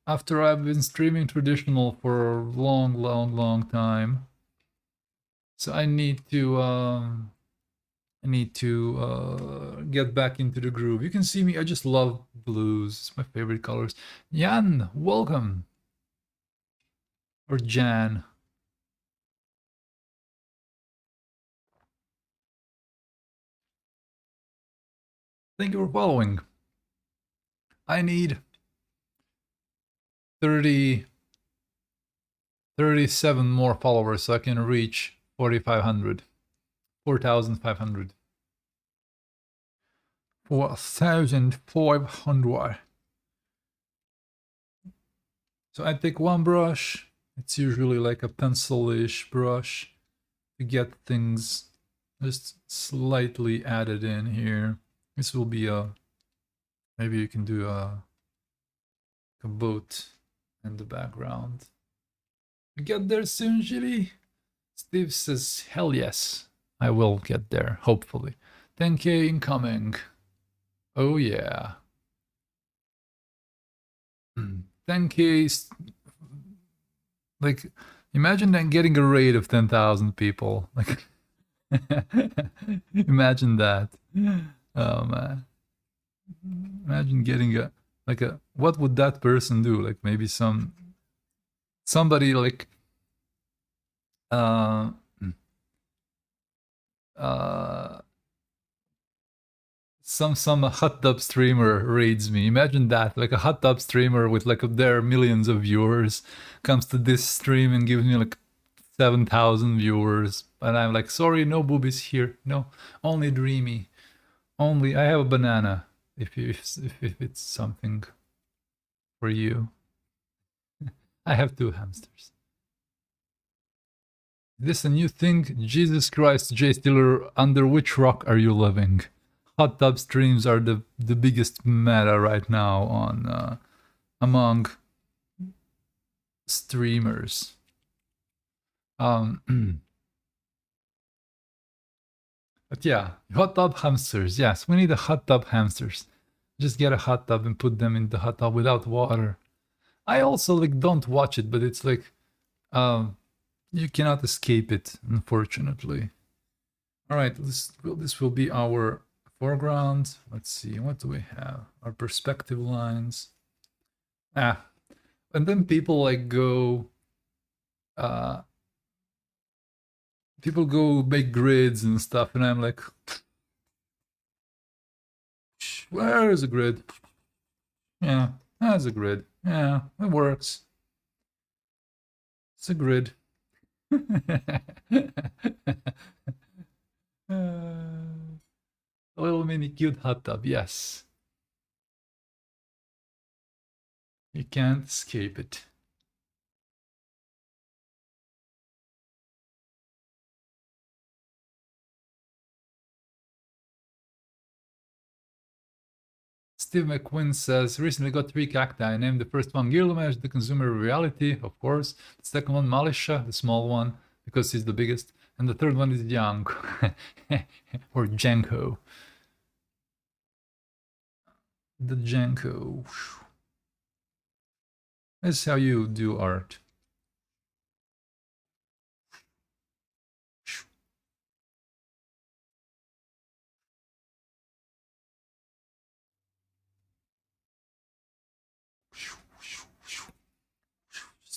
after I've been streaming traditional for a long time. So I need to get back into the groove. You can see me, I just love blues. It's my favorite colors. Jan, welcome. Or Jan. Thank you for following. I need 37 more followers so I can reach 4,500. 4,500. 4,500. So I take one brush. It's usually like a pencil-ish brush to get things just slightly added in here. This will be a, maybe you can do a boat in the background. You get there soon, Jilly? Steve says, hell yes, I will get there, hopefully. 10k incoming. Oh yeah. 10k, like, imagine then getting a raid of 10,000 people. Like, imagine that. Oh man. Imagine getting a, like a, what would that person do? Like maybe somebody like, uh, some hot tub streamer raids me. Imagine that, like a hot tub streamer with like their millions of viewers comes to this stream and gives me like 7,000 viewers, and I'm like, sorry, no boobies here. No, only dreamy. Only I have a banana. If it's something for you, I have 2 hamsters. Is this a new thing? Jesus Christ, Jay Stiller, under which rock are you living? Hot tub streams are the biggest meta right now on among streamers. But yeah, hot tub hamsters. Yes, we need a hot tub hamsters. Just get a hot tub and put them in the hot tub without water. I also like don't watch it, but it's like you cannot escape it, unfortunately. All right, this will be our foreground. Let's see, what do we have? Our perspective lines. And then people like go people go make grids and stuff, and I'm like, where is a grid? Yeah, that's a grid. Yeah, it works. It's a grid. A little mini cute hot tub, yes. You can't escape it. Steve McQuinn says, recently got 3 cacti. I named the first one Gilgamesh, the consumer reality, of course. The second one Malisha, the small one, because he's the biggest. And the third one is Yang, or Janko. The Janko. That's how you do art.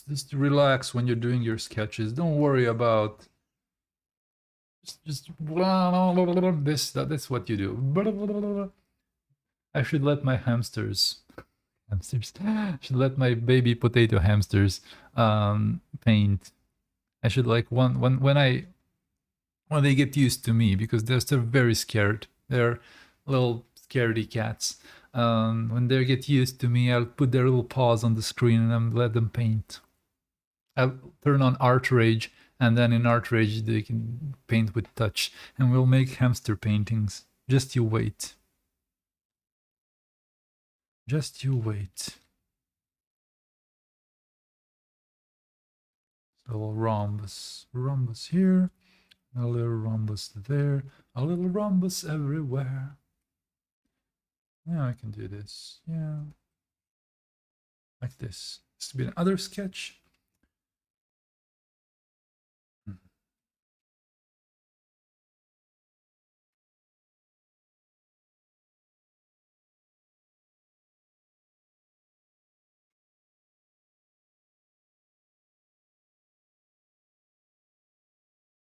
Just relax when you're doing your sketches. Don't worry about just this. That's what you do. I should let my hamsters should let my baby potato hamsters paint. I should like when they get used to me, because they're still very scared. They're little scaredy cats. When they get used to me, I'll put their little paws on the screen and I'll let them paint. I'll turn on Art Rage, and then in Art Rage they can paint with touch, and we'll make hamster paintings. Just you wait. Just you wait. So a little rhombus here, a little rhombus there, a little rhombus everywhere. Yeah, I can do this. Yeah, like this. This to be another sketch.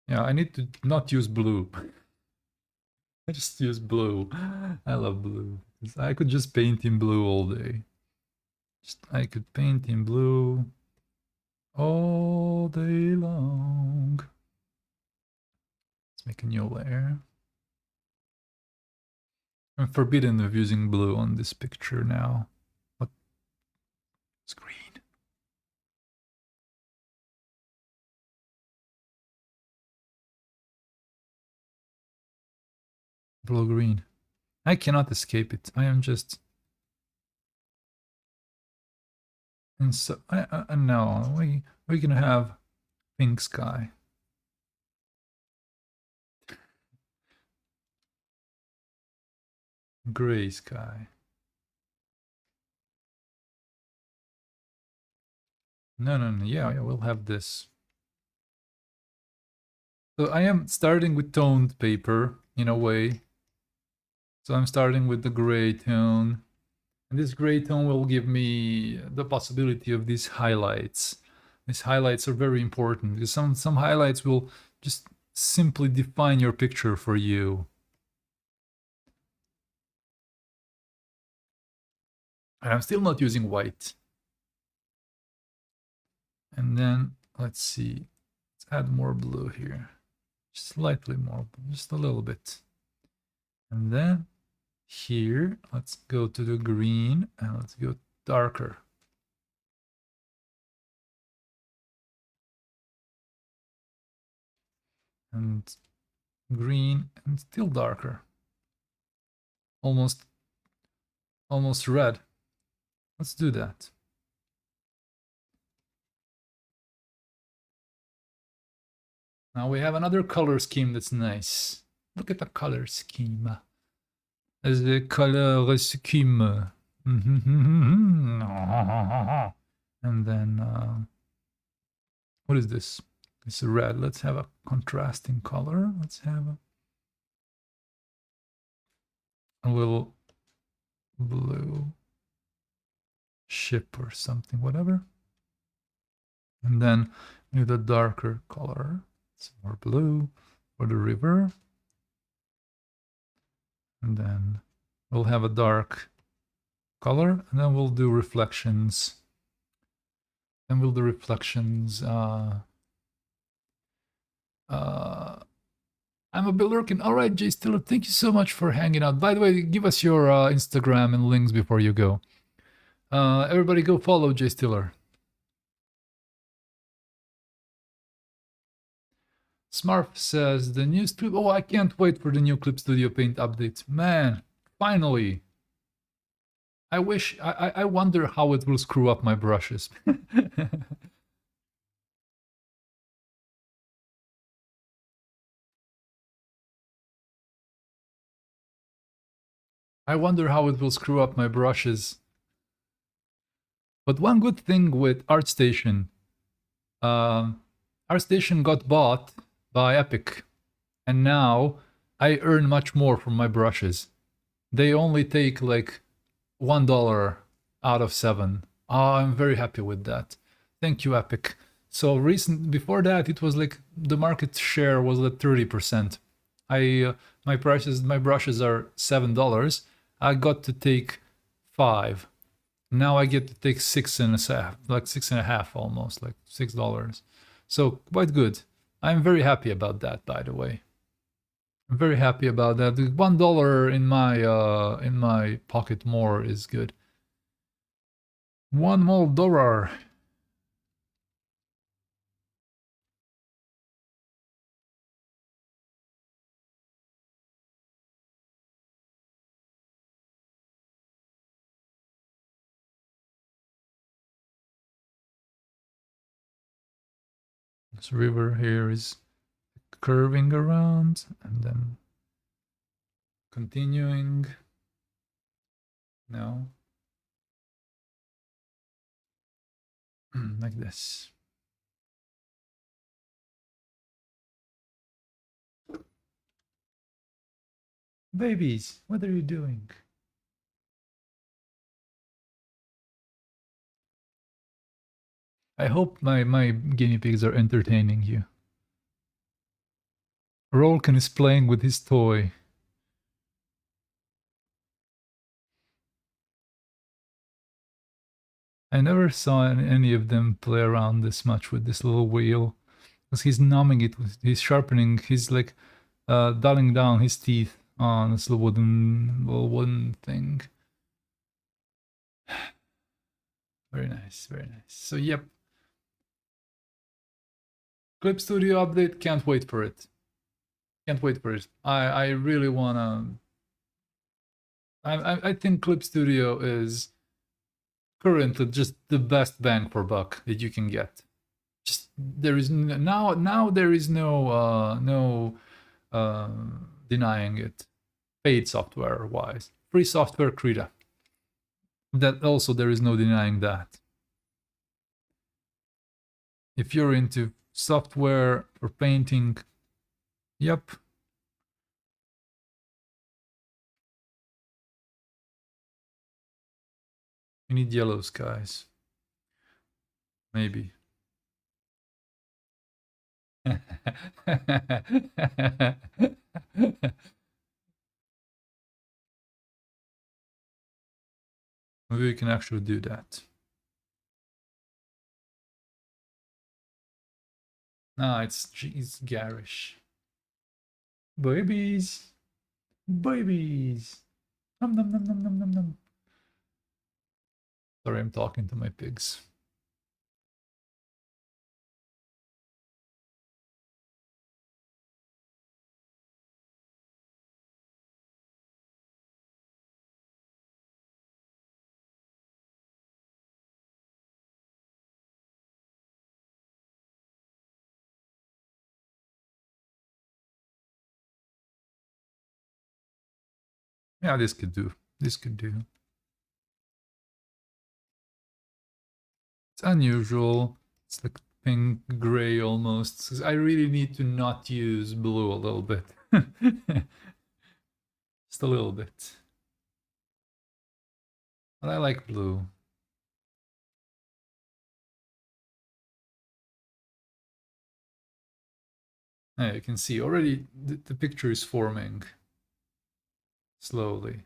Yeah, I need to not use blue. I just use blue. I love blue. I could just paint in blue all day. I could paint in blue all day long. Let's make a new layer. I'm forbidden of using blue on this picture now. What? It's green. Blue-green. I cannot escape it. I am just... And so, no, we can have pink sky. Gray sky. No, yeah, we'll have this. So I am starting with toned paper, in a way. So I'm starting with the gray tone. And this gray tone will give me the possibility of these highlights. These highlights are very important, because some highlights will just simply define your picture for you. And I'm still not using white. And then, let's see, let's add more blue here. Just slightly more, just a little bit. And then here, let's go to the green and let's go darker. And green and still darker. Almost red. Let's do that. Now we have another color scheme that's nice. Look at the color scheme. As the color scheme. And then, what is this? It's red. Let's have a contrasting color. Let's have a little blue ship or something, whatever. And then with a darker color. It's more blue for the river. And then we'll have a dark color, and then we'll do reflections. Then we'll do reflections. I'm a Billerkin. All right, Jay Stiller, thank you so much for hanging out. By the way, give us your Instagram and links before you go. Everybody go follow Jay Stiller. Smurf says, the new strip... Oh, I can't wait for the new Clip Studio Paint update. Man, finally. I wonder how it will screw up my brushes. I wonder how it will screw up my brushes. But one good thing with ArtStation, ArtStation got bought by Epic, and now I earn much more from my brushes. They only take like $1 out of 7. Oh, I'm very happy with that. Thank you, Epic. So before that, it was like the market share was at 30%. My brushes are $7. I got to take 5. Now I get to take 6.5, like 6.5 almost, like $6. So quite good. I'm very happy about that, by the way. I'm very happy about that. $1 in my pocket more is good. One more dollar. This river here is curving around and then continuing. No. Like this. Babies, what are you doing? I hope my guinea pigs are entertaining you. Rolkin is playing with his toy. I never saw any of them play around this much with this little wheel. Because he's numbing it, he's sharpening, he's like dulling down his teeth on this little wooden thing. Very nice, very nice. So yep. Clip Studio update, can't wait for it. Can't wait for it. I really wanna... I think Clip Studio is currently just the best bang for buck that you can get. Just there is now there is no denying it. Paid software wise, free software Krita. That also there is no denying that. If you're into software for painting, yep. You need yellow skies. Maybe. Maybe we can actually do that. No, it's garish. Babies. Babies. Nom nom nom nom nom nom nom. Sorry, I'm talking to my pigs. Yeah, this could do. This could do. It's unusual. It's like pink gray almost. I really need to not use blue a little bit. Just a little bit. But I like blue. Yeah, you can see already the picture is forming slowly.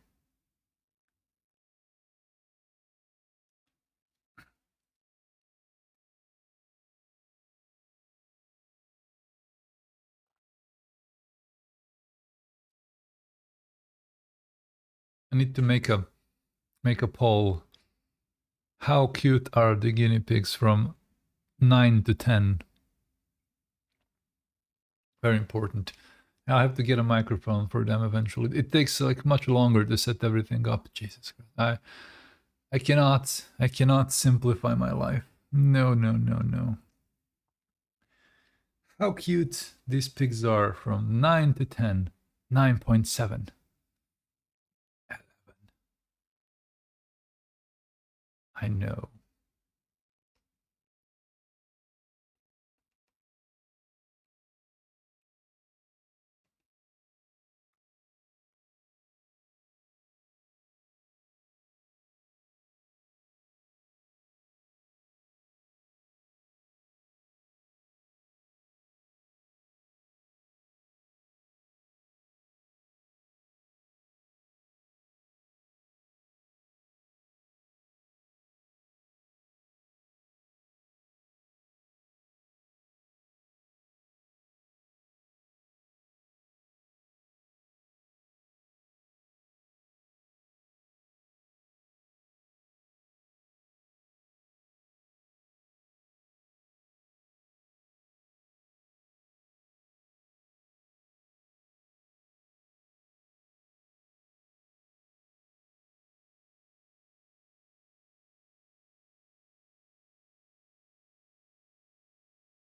I need to make a poll. How cute are the guinea pigs from 9 to 10? Very important. I have to get a microphone for them eventually. It takes like much longer to set everything up. Jesus Christ. I cannot simplify my life. No, no, no, no. How cute these pigs are from 9 to 10. 9.7. 11. I know.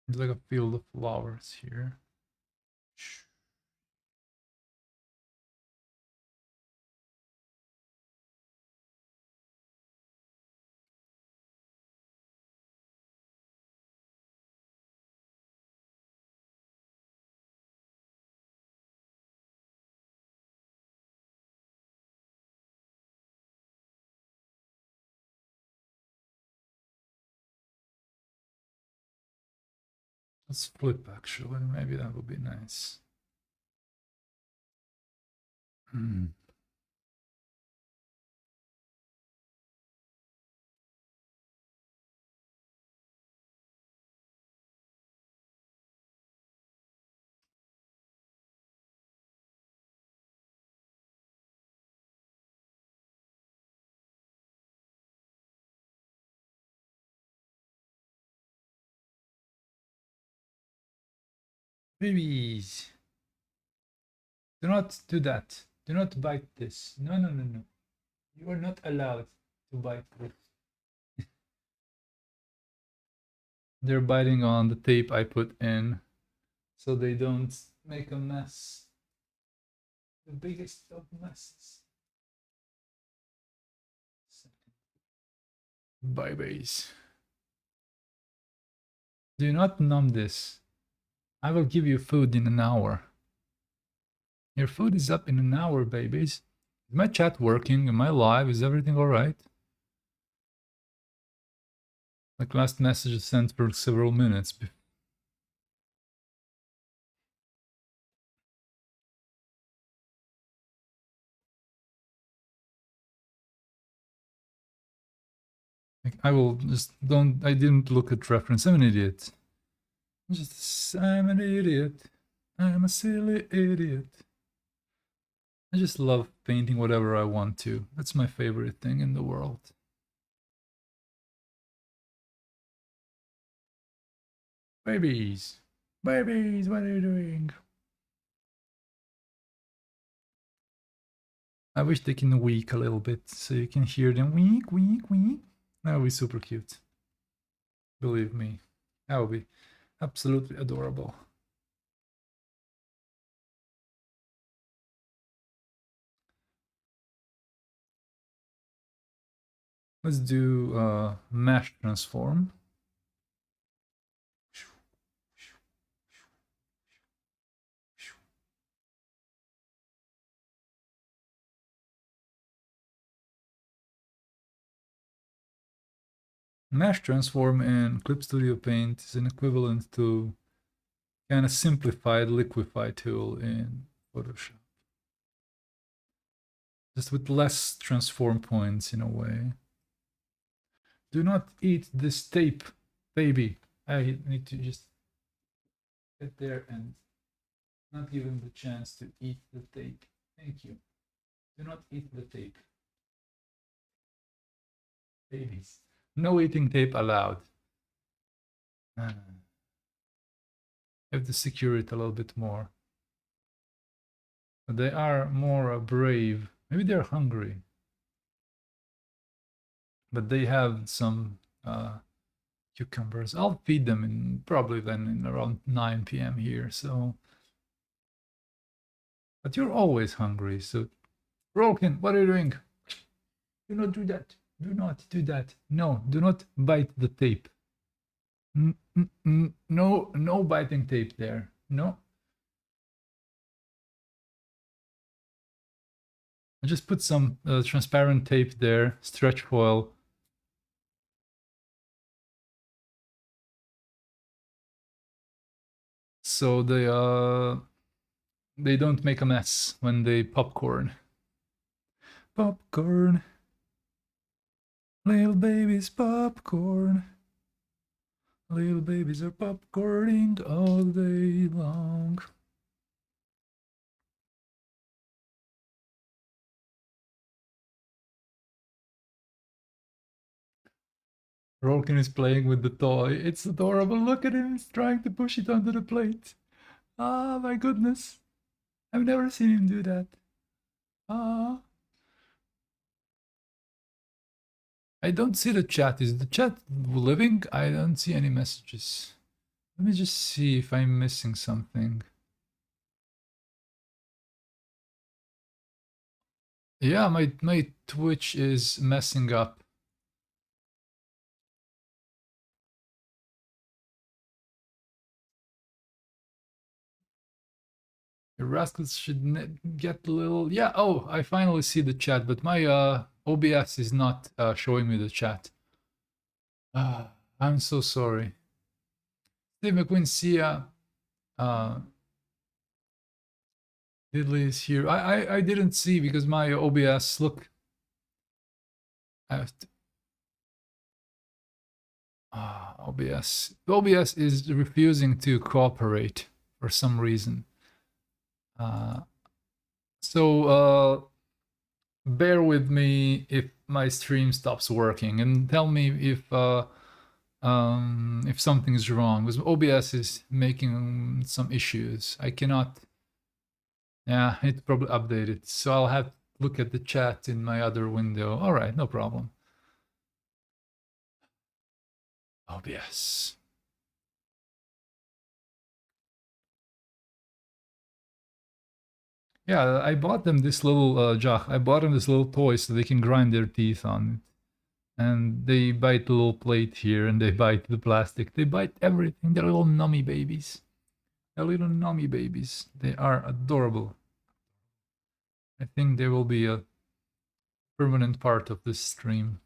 It's like a field of flowers here. Let's flip actually, maybe that would be nice. Babies, do not do that. Do not bite this. No, no, no, no. You are not allowed to bite this. They're biting on the tape I put in so they don't make a mess. The biggest of messes. Babies. Do not numb this. I will give you food in an hour. Your food is up in an hour, babies. Is my chat working? Am I live? Is everything alright? Like last message is sent for several minutes. Like, I will just don't. I didn't look at reference. I'm an idiot. I'm an idiot. I'm a silly idiot. I just love painting whatever I want to. That's my favorite thing in the world. Babies. Babies, what are you doing? I wish they can weak a little bit so you can hear them weak, weak, weak. That would be super cute. Believe me. That would be absolutely adorable. Let's do mesh transform. Mesh transform in Clip Studio Paint is an equivalent to kind of simplified liquify tool in Photoshop. Just with less transform points in a way. Do not eat this tape, baby. I need to just get there and not give him the chance to eat the tape. Thank you. Do not eat the tape. Babies. No eating tape allowed. I have to secure it a little bit more. But they are more brave. Maybe they're hungry. but they have some cucumbers. I'll feed them in probably then in around 9 p.m. here. So, but you're always hungry. So, Broken, what are you doing? Do not do that. Do not do that. No, do not bite the tape. No, no biting tape there. No. I just put some transparent tape there, stretch foil. So they don't make a mess when they popcorn. Popcorn. Little babies popcorn. Little babies are popcorning all day long. Rolkin is playing with the toy. It's adorable. Look at him. He's trying to push it onto the plate. Ah, my goodness. I've never seen him do that. Ah. I don't see the chat. Is the chat living? I don't see any messages. Let me just see if I'm missing something. Yeah, my Twitch is messing up. The rascals should get a little... Yeah, oh, I finally see the chat, but my OBS is not showing me the chat. I'm so sorry. Steve McQueen, Sia, Diddley is here. I didn't see because my OBS, look. I have to... OBS. OBS is refusing to cooperate for some reason. So bear with me if my stream stops working, and tell me if something is wrong, because OBS is making some issues. I cannot... Yeah, it probably updated, so I'll have to look at the chat in my other window. All right, no problem. OBS. Yeah, I bought them this little I bought them this little toy so they can grind their teeth on it. And they bite the little plate here, and they bite the plastic. They bite everything. They're little nummy babies. They're little nummy babies. They are adorable. I think they will be a permanent part of this stream.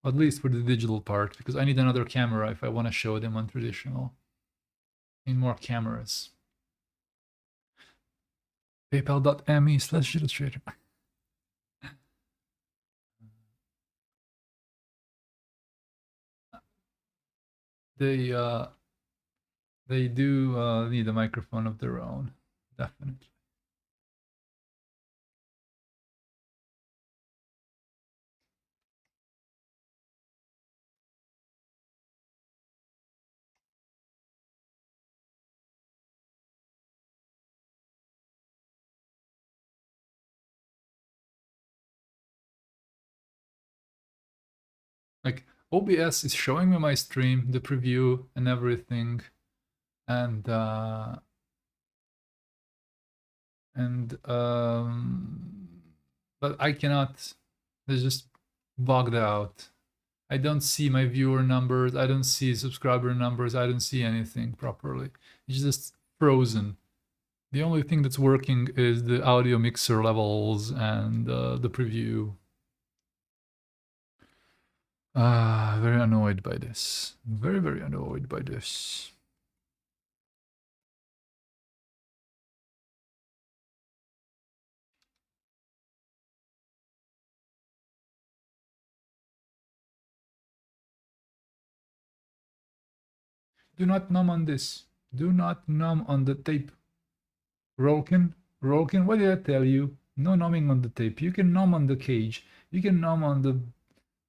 At least for the digital part, because I need another camera if I want to show them on traditional. I need more cameras. PayPal.me/Zhillustrator. They do need a microphone of their own, definitely. Like, OBS is showing me my stream, the preview and everything, and but I cannot. It's just bugged out. I don't see my viewer numbers. I don't see subscriber numbers. I don't see anything properly. It's just frozen. The only thing that's working is the audio mixer levels and the preview. Very annoyed by this. Very, very annoyed by this. Do not numb on this. Do not numb on the tape. Rolkin, what did I tell you? No numbing on the tape. You can numb on the cage. You can numb on the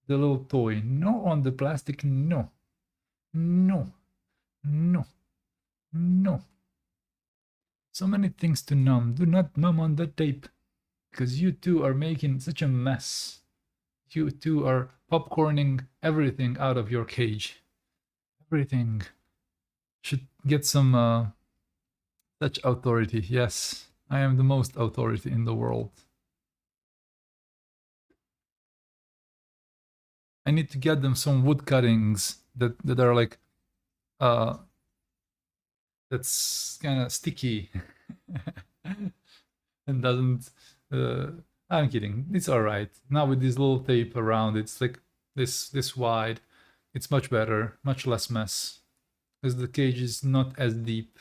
little toy. No on the plastic. No. No. No. No. So many things to numb. Do not numb on the tape. Because you two are making such a mess. You two are popcorning everything out of your cage. Everything should get some such authority. Yes, I am the most authority in the world. I need to get them some wood cuttings that are like that's kind of sticky and doesn't I'm kidding, it's all right. Now with this little tape around, it's like this wide, it's much better, much less mess, because the cage is not as deep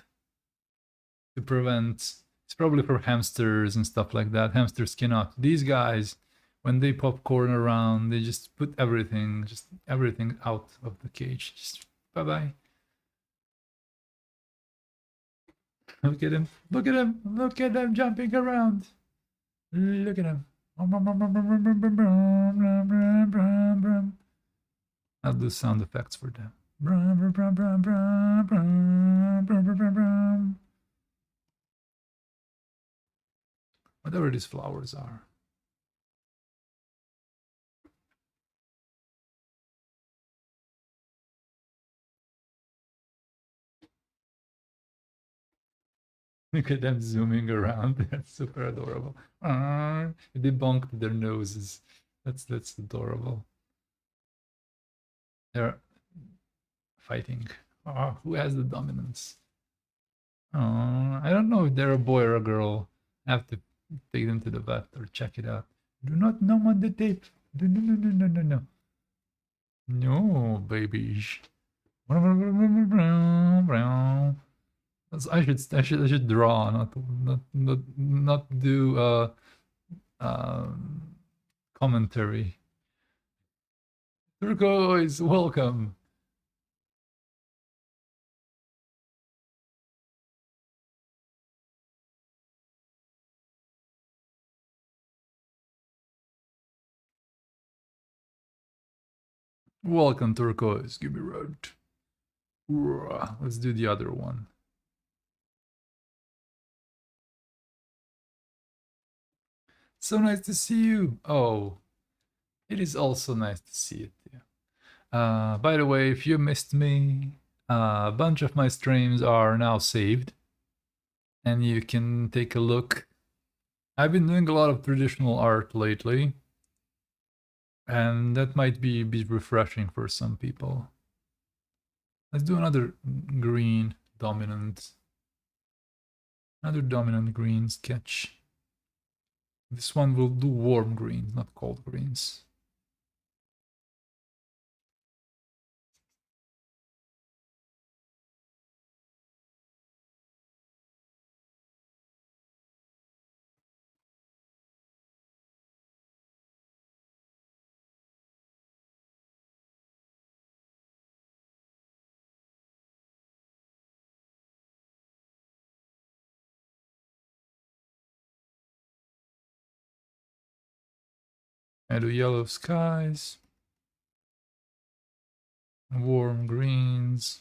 to prevent. It's probably for hamsters and stuff like that. Hamsters cannot. These guys, when they popcorn around, they just put everything out of the cage. Just bye bye. Look at him! Look at him! Look at him jumping around! Look at him! I'll do sound effects for them. Whatever these flowers are. Look at them zooming around. That's super adorable. They bonked their noses. That's adorable. They're fighting. Oh, who has the dominance? Oh, I don't know if they're a boy or a girl. I have to take them to the vet or check it out. Do not numb on the tape. No. No, baby. I should draw, not do commentary. Turquoise, welcome. Welcome, Turquoise. Give me red. Let's do the other one. So nice to see you. Oh, it is also nice to see it. By the way, if you missed me, a bunch of my streams are now saved, and you can take a look. I've been doing a lot of traditional art lately, and that might be refreshing for some people. Let's do another green dominant. Another dominant green sketch. This one will do warm greens, not cold greens. I do yellow skies, warm greens.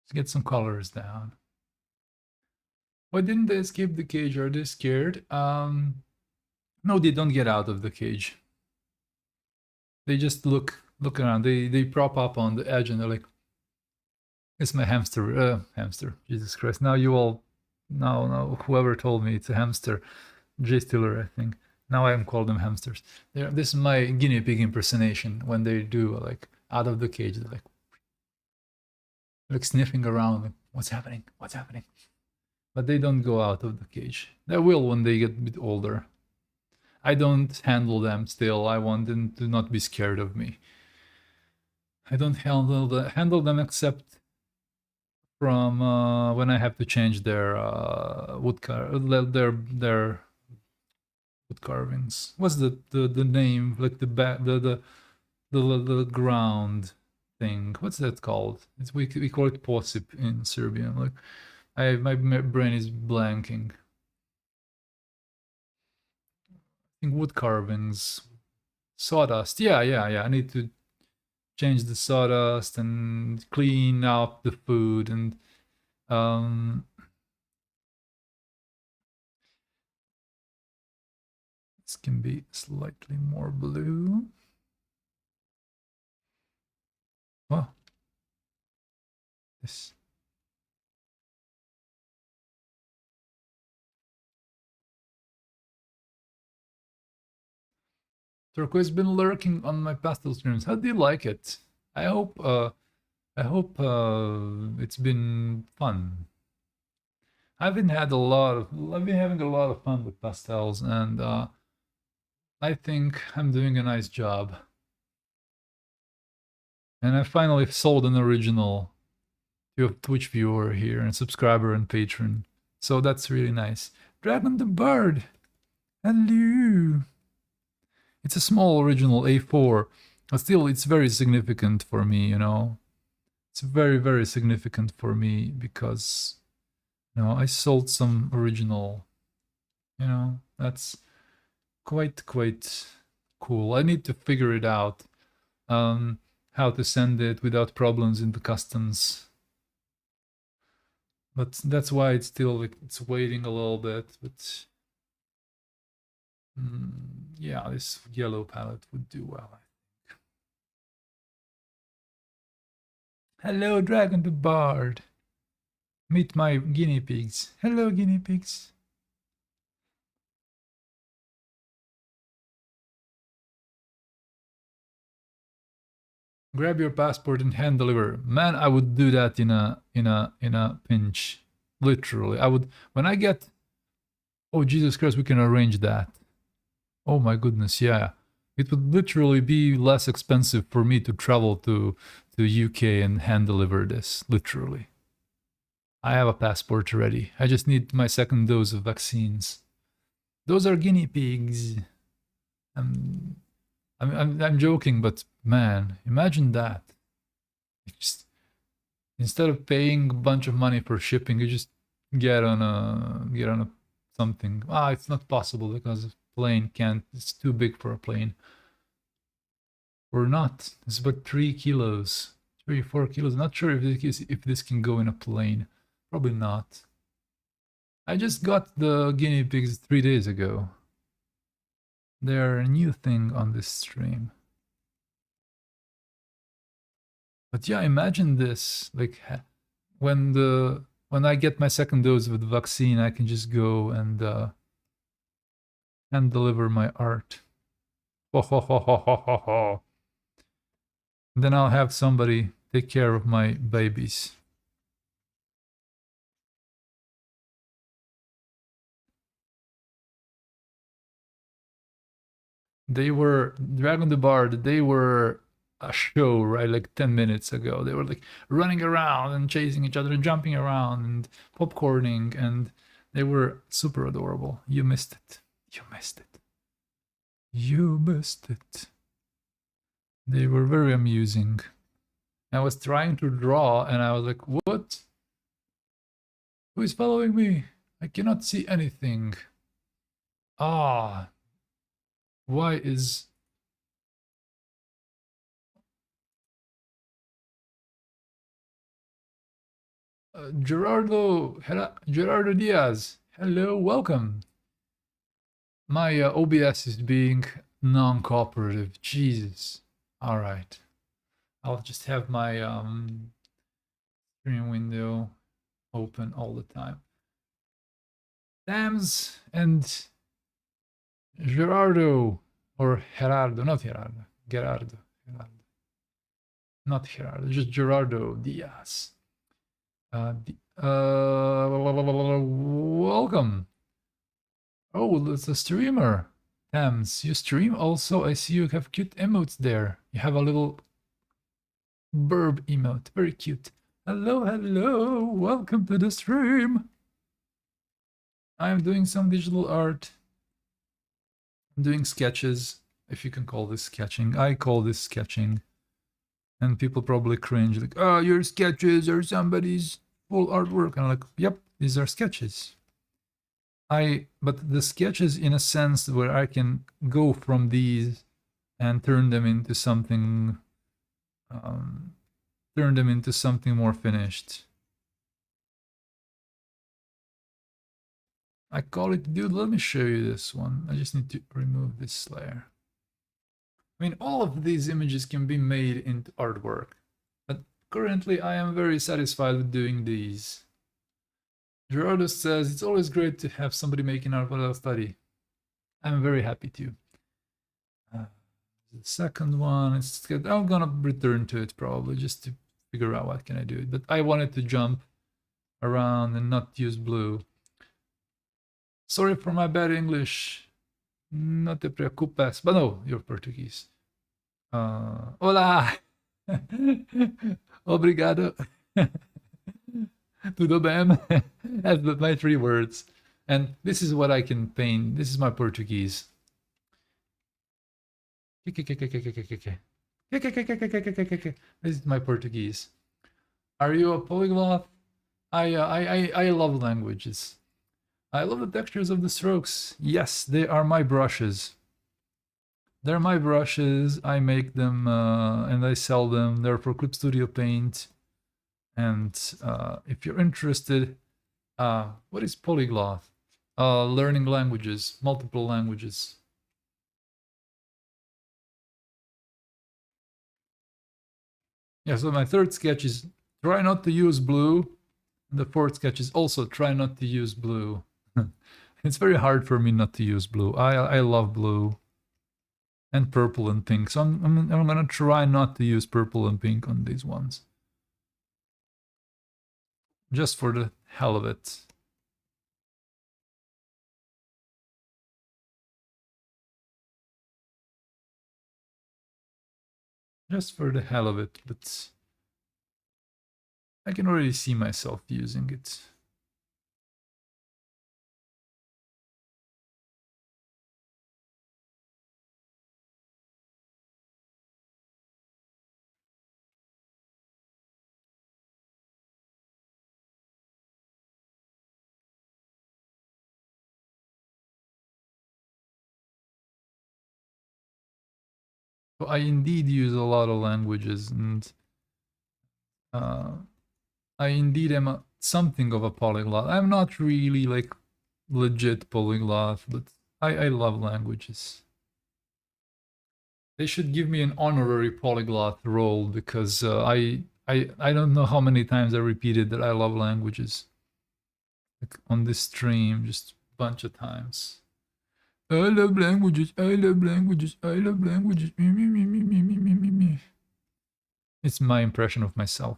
Let's get some colors down. Why didn't they escape the cage? Are they scared? No, they don't get out of the cage. They just look around. They prop up on the edge and they're like, "It's my hamster." Hamster. Jesus Christ! Now you all, now whoever told me it's a hamster, Jay Stiller, I think. Now I am called them hamsters. This is my guinea pig impersonation when they do like out of the cage. They're like sniffing around. Like, what's happening? What's happening? But they don't go out of the cage. They will when they get a bit older. I don't handle them still. I want them to not be scared of me. I don't handle them except from when I have to change their their wood carvings. What's the name? Like the ground thing. What's that called? We call it posip in Serbian. Like my brain is blanking. I think wood carvings, Sawdust. Yeah. I need to change the sawdust and clean up the food, and this can be slightly more blue. Oh, this. Turquoise been lurking on my pastel streams. How do you like it? I hope it's been fun. I've been having a lot of fun with pastels, and I think I'm doing a nice job. And I finally sold an original to a Twitch viewer here, and subscriber and patron. So that's really nice. Dragon the Bird. Hello. It's a small original A4, but still it's very significant for me, you know. It's very, very significant for me because, you know, I sold some original, you know, that's quite cool. I need to figure it out, how to send it without problems in the customs. But that's why it's still, like, it's waiting a little bit, but yeah, this yellow palette would do well, I think. Hello, Dragon the Bard. Meet my guinea pigs. Hello, guinea pigs. Grab your passport and hand deliver. Man, I would do that in a pinch. Literally. I would, when I get, oh Jesus Christ, we can arrange that. Oh my goodness, yeah. It would literally be less expensive for me to travel to UK and hand deliver this, literally. I have a passport ready. I just need my second dose of vaccines. Those are guinea pigs. I'm joking, but man, imagine that. Just, instead of paying a bunch of money for shipping, you just get on a something. It's not possible because a plane can't. It's too big for a plane. Or not. It's about 3 kilos, 4 kilos. Not sure if this can go in a plane. Probably not. I just got the guinea pigs 3 days ago. They're a new thing on this stream. But yeah, imagine this. Like, when I get my second dose of the vaccine, I can just go and deliver my art. Ho ho ho ho ho ho ho. And then I'll have somebody take care of my babies. They were Dragon the Bard. They were a show, right? Like 10 minutes ago. They were like running around and chasing each other and jumping around and popcorning, and they were super adorable. You missed it. You missed it. You missed it. They were very amusing. I was trying to draw and I was like, what? Who is following me? I cannot see anything. Why is... Gerardo Diaz. Hello, welcome. My OBS is being non-cooperative. Jesus. All right. I'll just have my stream window open all the time. Tams and Gerardo, or Gerardo, not Gerardo, Gerardo. Not Gerardo, just Gerardo Diaz. Welcome. Oh, it's a streamer. Tams, you stream also? I see you have cute emotes there. You have a little burb emote, very cute. Hello, hello, welcome to the stream. I'm doing some digital art. I'm doing sketches, if you can call this sketching. I call this sketching. And people probably cringe, like, oh, your sketches are somebody's full artwork. And I'm like, yep, these are sketches. But the sketches in a sense where I can go from these and turn them into something more finished. I call it, dude, let me show you this one. I just need to remove this layer. I mean, all of these images can be made into artwork, but currently I am very satisfied with doing these. Gerardo says, it's always great to have somebody making art while I study. I'm very happy to. The second one, I'm gonna return to it probably just to figure out what can I do. But I wanted to jump around and not use blue. Sorry for my bad English. No te preocupes. But no, you're Portuguese. Olá! Obrigado. Tudo bem? That's my 3 words. And this is what I can paint. This is my Portuguese. This is my Portuguese. Are you a polyglot? I love languages. I love the textures of the strokes. Yes, they are my brushes. They're my brushes. I make them and I sell them. They're for Clip Studio Paint. And if you're interested, what is polyglot? Learning languages, multiple languages. Yeah, so my third sketch is try not to use blue. The fourth sketch is also try not to use blue. It's very hard for me not to use blue. I love blue and purple and pink. So I'm gonna try not to use purple and pink on these ones. Just for the hell of it. Just for the hell of it, but I can already see myself using it. So I indeed use a lot of languages, and I indeed am something of a polyglot. I'm not really like legit polyglot, but I love languages. They should give me an honorary polyglot role because I don't know how many times I repeated that I love languages. Like on this stream, just a bunch of times. I love languages. I love languages. I love languages. Me, me, me, me, me, me, me, me, me. It's my impression of myself.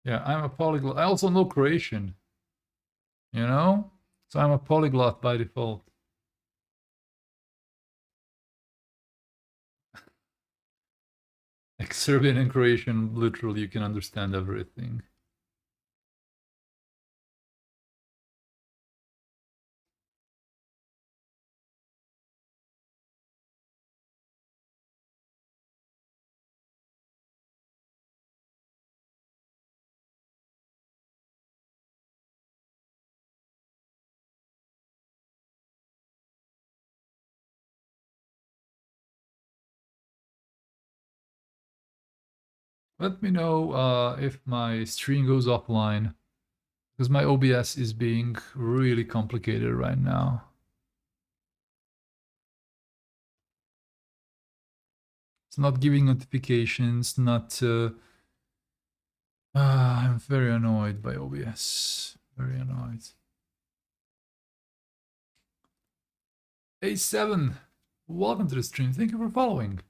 Yeah, I'm a polyglot. I also know Croatian. You know? So I'm a polyglot by default. Like Serbian and Croatian, literally, you can understand everything. Let me know if my stream goes offline, because my OBS is being really complicated right now. It's not giving notifications, not... I'm very annoyed by OBS. Very annoyed. A7, welcome to the stream. Thank you for following.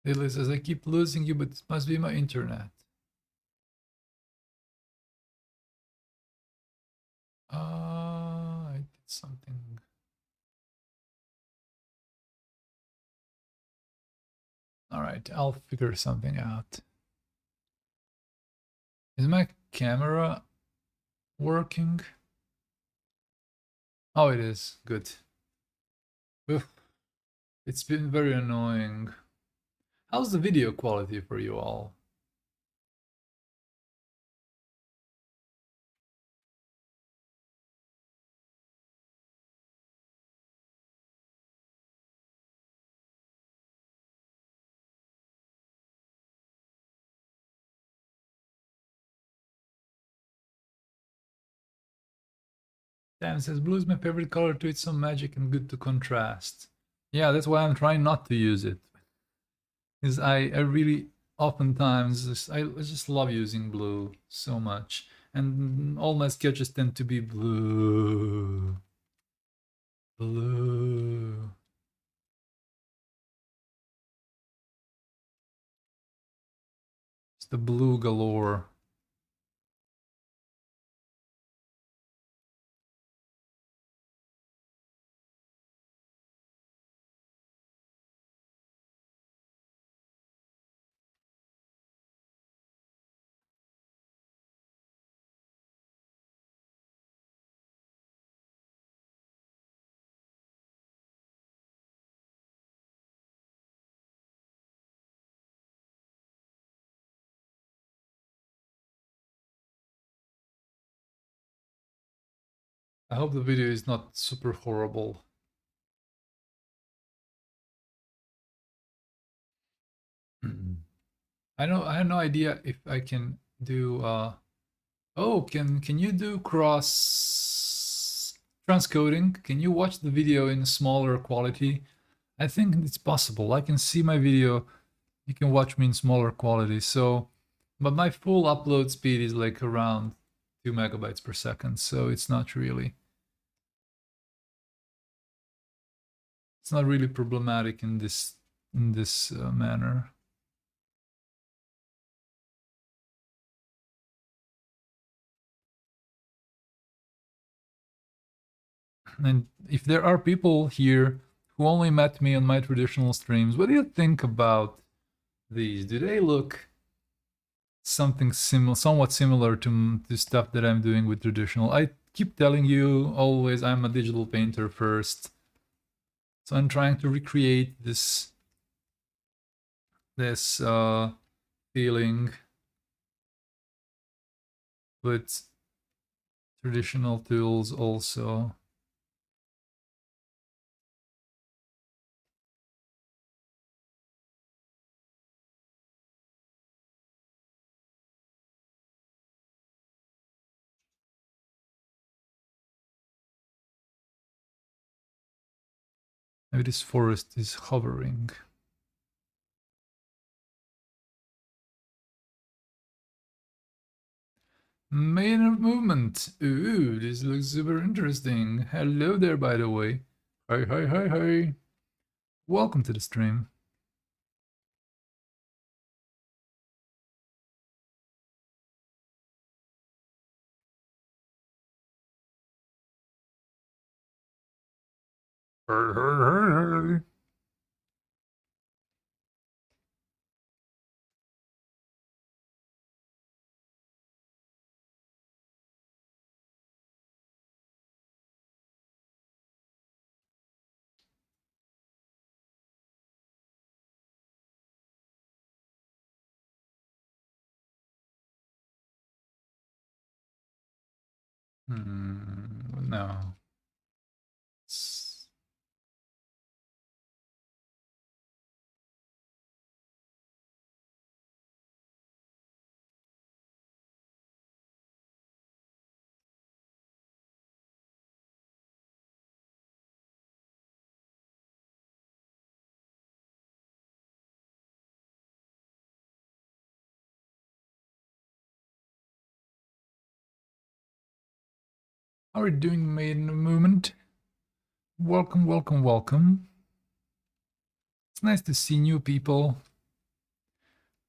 Lily says, I keep losing you, but it must be my internet. I did something. All right, I'll figure something out. Is my camera working? Oh, it is. Good. Oof. It's been very annoying. How's the video quality for you all? Damn, says blue is my favorite color too. It's so magic and good to contrast. Yeah, that's why I'm trying not to use it. Because I really oftentimes I just love using blue so much. And all my sketches tend to be blue. Blue. It's the blue galore. I hope the video is not super horrible. I have no idea if I can do oh, can you do cross transcoding? Can you watch the video in smaller quality? I think it's possible. I can see my video. You can watch me in smaller quality. So, but my full upload speed is like around 2 megabytes per second. So it's not really problematic in this manner. And if there are people here who only met me on my traditional streams, what do you think about these? Do they look somewhat similar to stuff that I'm doing with traditional? I keep telling you always I'm a digital painter first. So I'm trying to recreate this feeling with traditional tools also. Maybe this forest is hovering. Main movement. Ooh, this looks super interesting. Hello there, by the way. Hi, hi, hi, hi. Welcome to the stream. Hey, hey, hey, hey. No. How are you doing, maiden movement? Welcome, welcome, welcome. It's nice to see new people.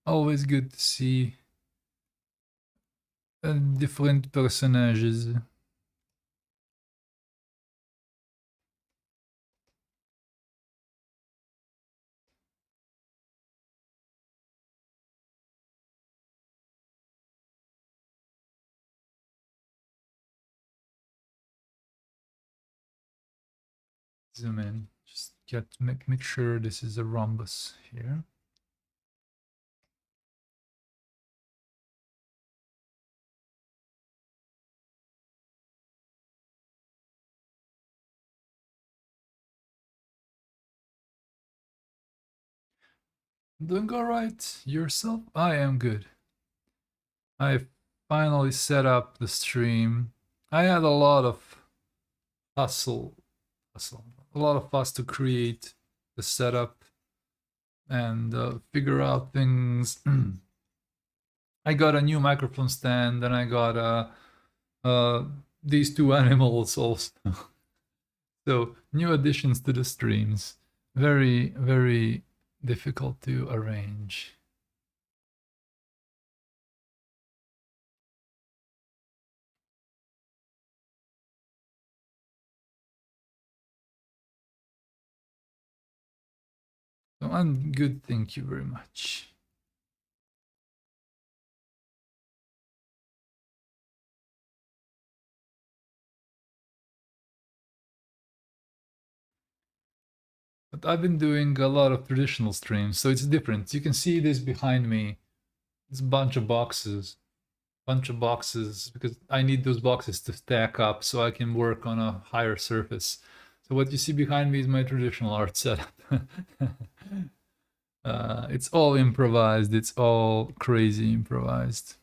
Always good to see different personages. zoom in. Just make sure this is a rhombus here. Doing all right. Yourself? I am good. I finally set up the stream. I had a lot of hustle, a lot of fuss to create the setup and figure out things. I got a new microphone stand, and I got these two animals also. So new additions to the streams. Very, very difficult to arrange. So I'm good, thank you very much. But I've been doing a lot of traditional streams, so it's different. You can see this behind me. It's a bunch of boxes. Because I need those boxes to stack up so I can work on a higher surface. So what you see behind me is my traditional art setup. It's all improvised. It's all crazy improvised.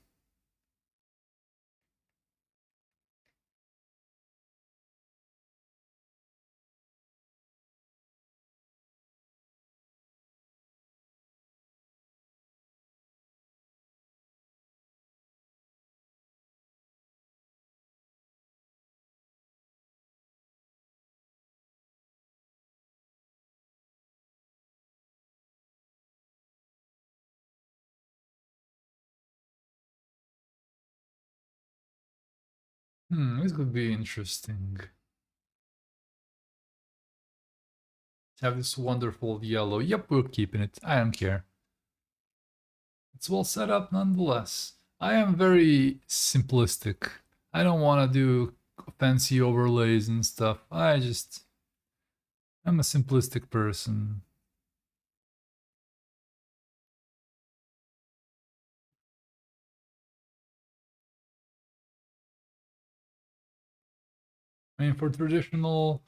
This could be interesting. Have this wonderful yellow. Yep, we're keeping it. I don't care. It's well set up nonetheless. I am very simplistic. I don't want to do fancy overlays and stuff. I'm a simplistic person. I mean, for traditional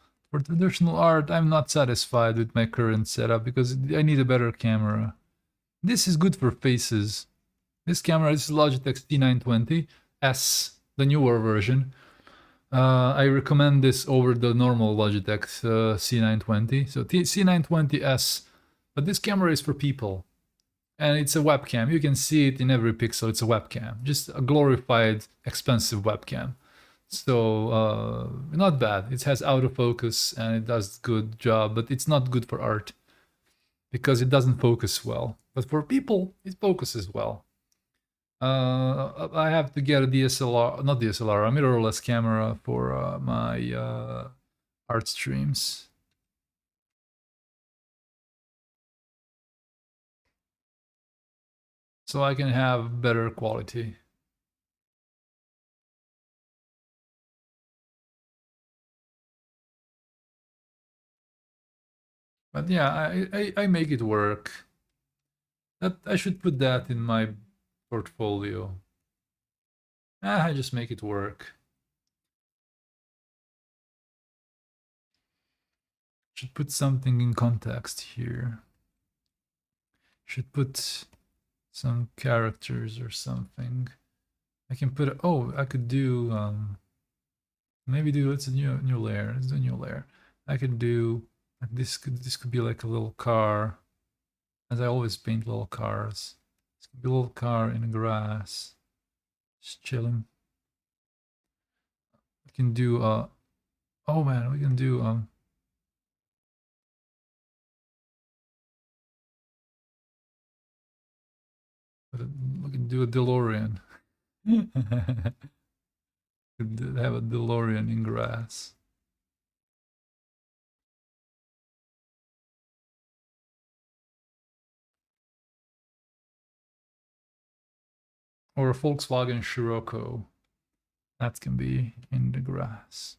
art, I'm not satisfied with my current setup because I need a better camera. This is good for faces. This camera is Logitech C920S, the newer version. I recommend this over the normal Logitech C920. So C920S, but this camera is for people. And it's a webcam. You can see it in every pixel. It's a webcam, just a glorified, expensive webcam. So not bad. It has autofocus and it does good job, but it's not good for art because it doesn't focus well. But for people, it focuses well. I have to get a DSLR, not DSLR, a mirrorless camera for my art streams. So I can have better quality. But yeah, I make it work. That I should put that in my portfolio. I just make it work. Should put something in context here. Should put some characters or something. I can put I could do maybe do it's a new layer. It's a new layer. I can do like this could be like a little car. As I always paint little cars. This could be a little car in the grass. Just chilling. We can do oh man, we can do we can do a DeLorean. Could have a DeLorean in grass. Or a Volkswagen Scirocco. That can be in the grass.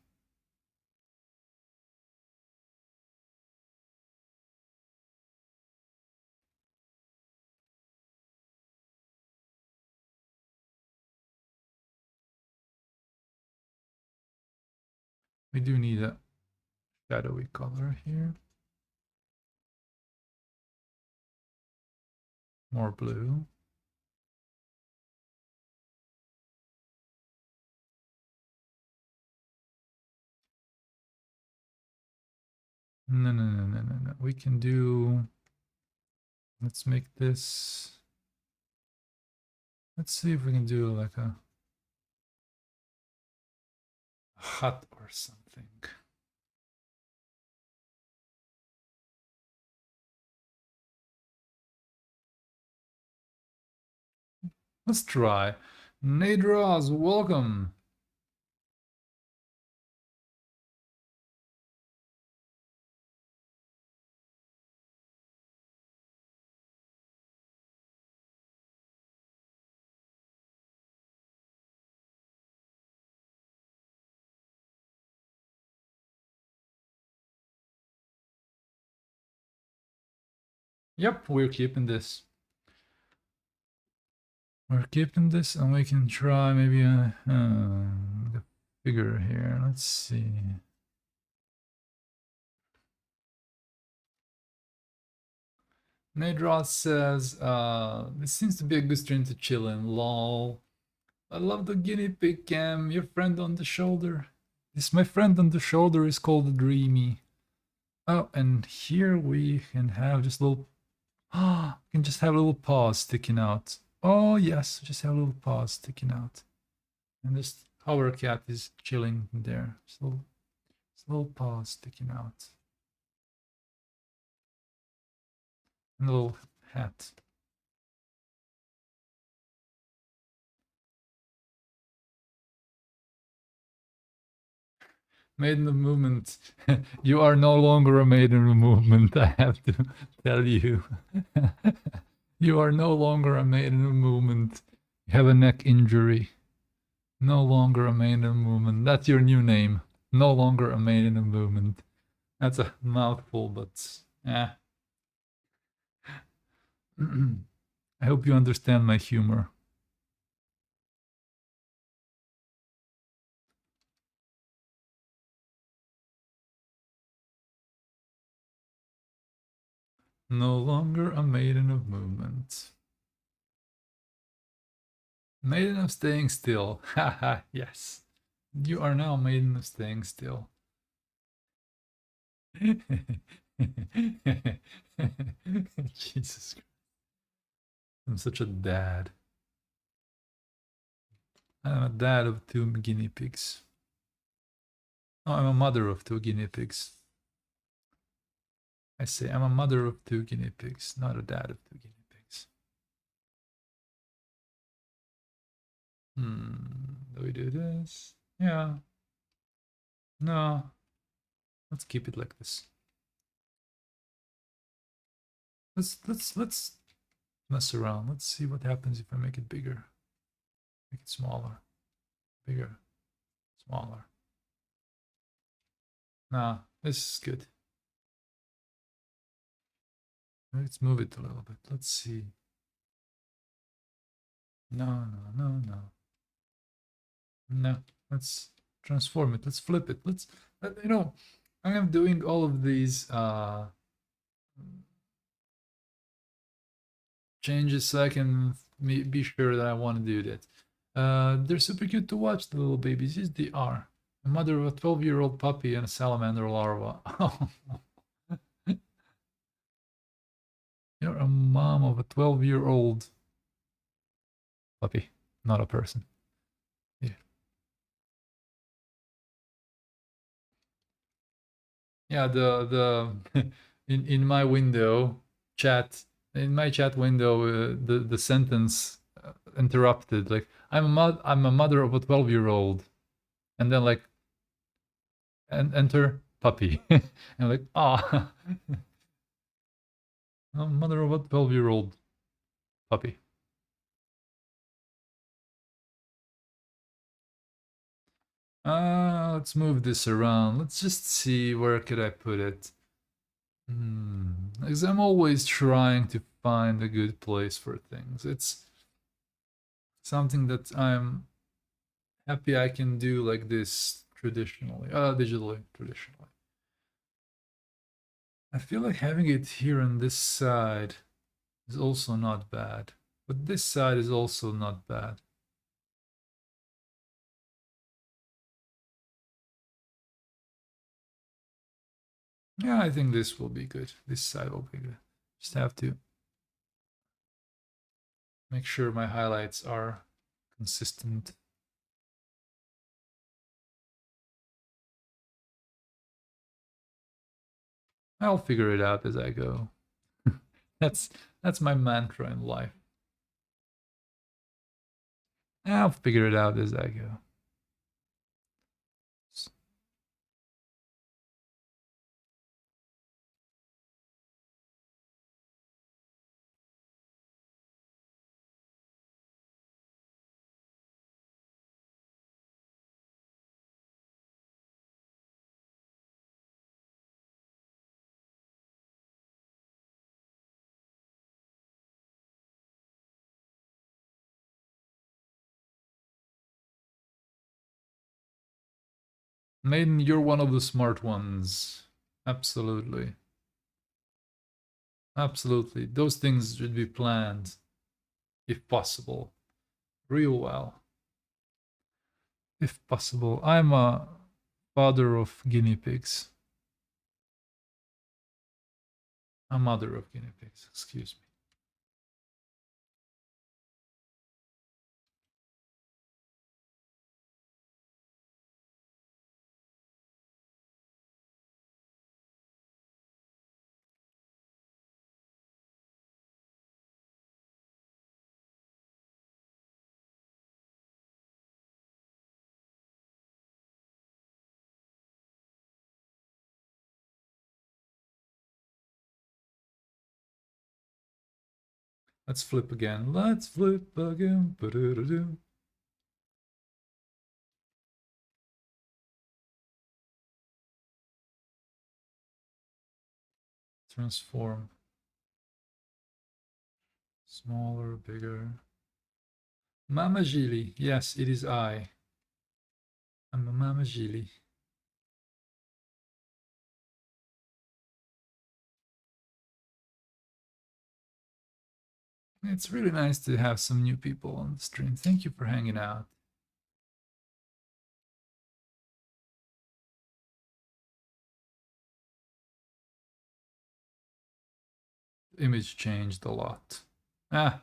We do need a shadowy color here. More blue. No. We can do... Let's make this... Let's see if we can do like a hut or something. Let's try. Nadraz, welcome. Yep, we're keeping this. We're keeping this, and we can try maybe a figure here. Let's see. Nadraz says, this seems to be a good stream to chill in. Lol. I love the guinea pig cam. Your friend on the shoulder. This my friend on the shoulder is called Dreamy. Oh, and here we can have just a little... Ah, we can just have a little paws sticking out. Oh yes, just have a little paws sticking out. And this our cat is chilling there. Just a little paws sticking out. And a little hat. Maiden of movement. You are no longer a maiden of movement, I have to tell you. You are no longer a maiden of movement. You have a neck injury. No longer a maiden of movement. That's your new name. No longer a maiden of movement. That's a mouthful, but yeah. I hope you understand my humor. No longer a maiden of movement. Maiden of staying still. Haha, yes. You are now maiden of staying still. Jesus Christ. I'm such a dad. I'm a dad of 2 guinea pigs. No, I'm a mother of 2 guinea pigs. I say I'm a mother of 2 guinea pigs, not a dad of 2 guinea pigs. Do we do this? Yeah. No. Let's keep it like this. Let's mess around. Let's see what happens if I make it bigger. Make it smaller. Bigger. Smaller. Nah, this is good. Let's move it a little bit. Let's see. No. No, let's transform it. Let's flip it. Let's, you know, I am doing all of these changes so I can be sure that I want to do that. They're super cute to watch, the little babies. Yes, they are. A mother of a 12-year-old puppy and a salamander larva. You're a mom of a 12-year-old puppy, not a person. Yeah. Yeah, the in my window chat, in my chat window, the sentence interrupted, like I'm a mother of a 12-year-old, and then like and enter puppy. And like I'm a mother of a 12-year-old puppy. Let's move this around. Let's just see, where could I put it? Because I'm always trying to find a good place for things. It's something that I'm happy I can do like this digitally, traditionally. I feel like having it here on this side is also not bad, but this side is also not bad. Yeah, I think this will be good. This side will be good. Just have to make sure my highlights are consistent. I'll figure it out as I go. That's my mantra in life. I'll figure it out as I go. Maiden, you're one of the smart ones. Absolutely. Absolutely. Those things should be planned, if possible, real well. If possible. I'm a father of guinea pigs. A mother of guinea pigs, excuse me. Let's flip again. Let's flip again. Ba-da-da-doo. Transform. Smaller, bigger. Mama Gili. Yes, it is I. I'm a Mama Gili. It's really nice to have some new people on the stream. Thank you for hanging out. The image changed a lot. Ah,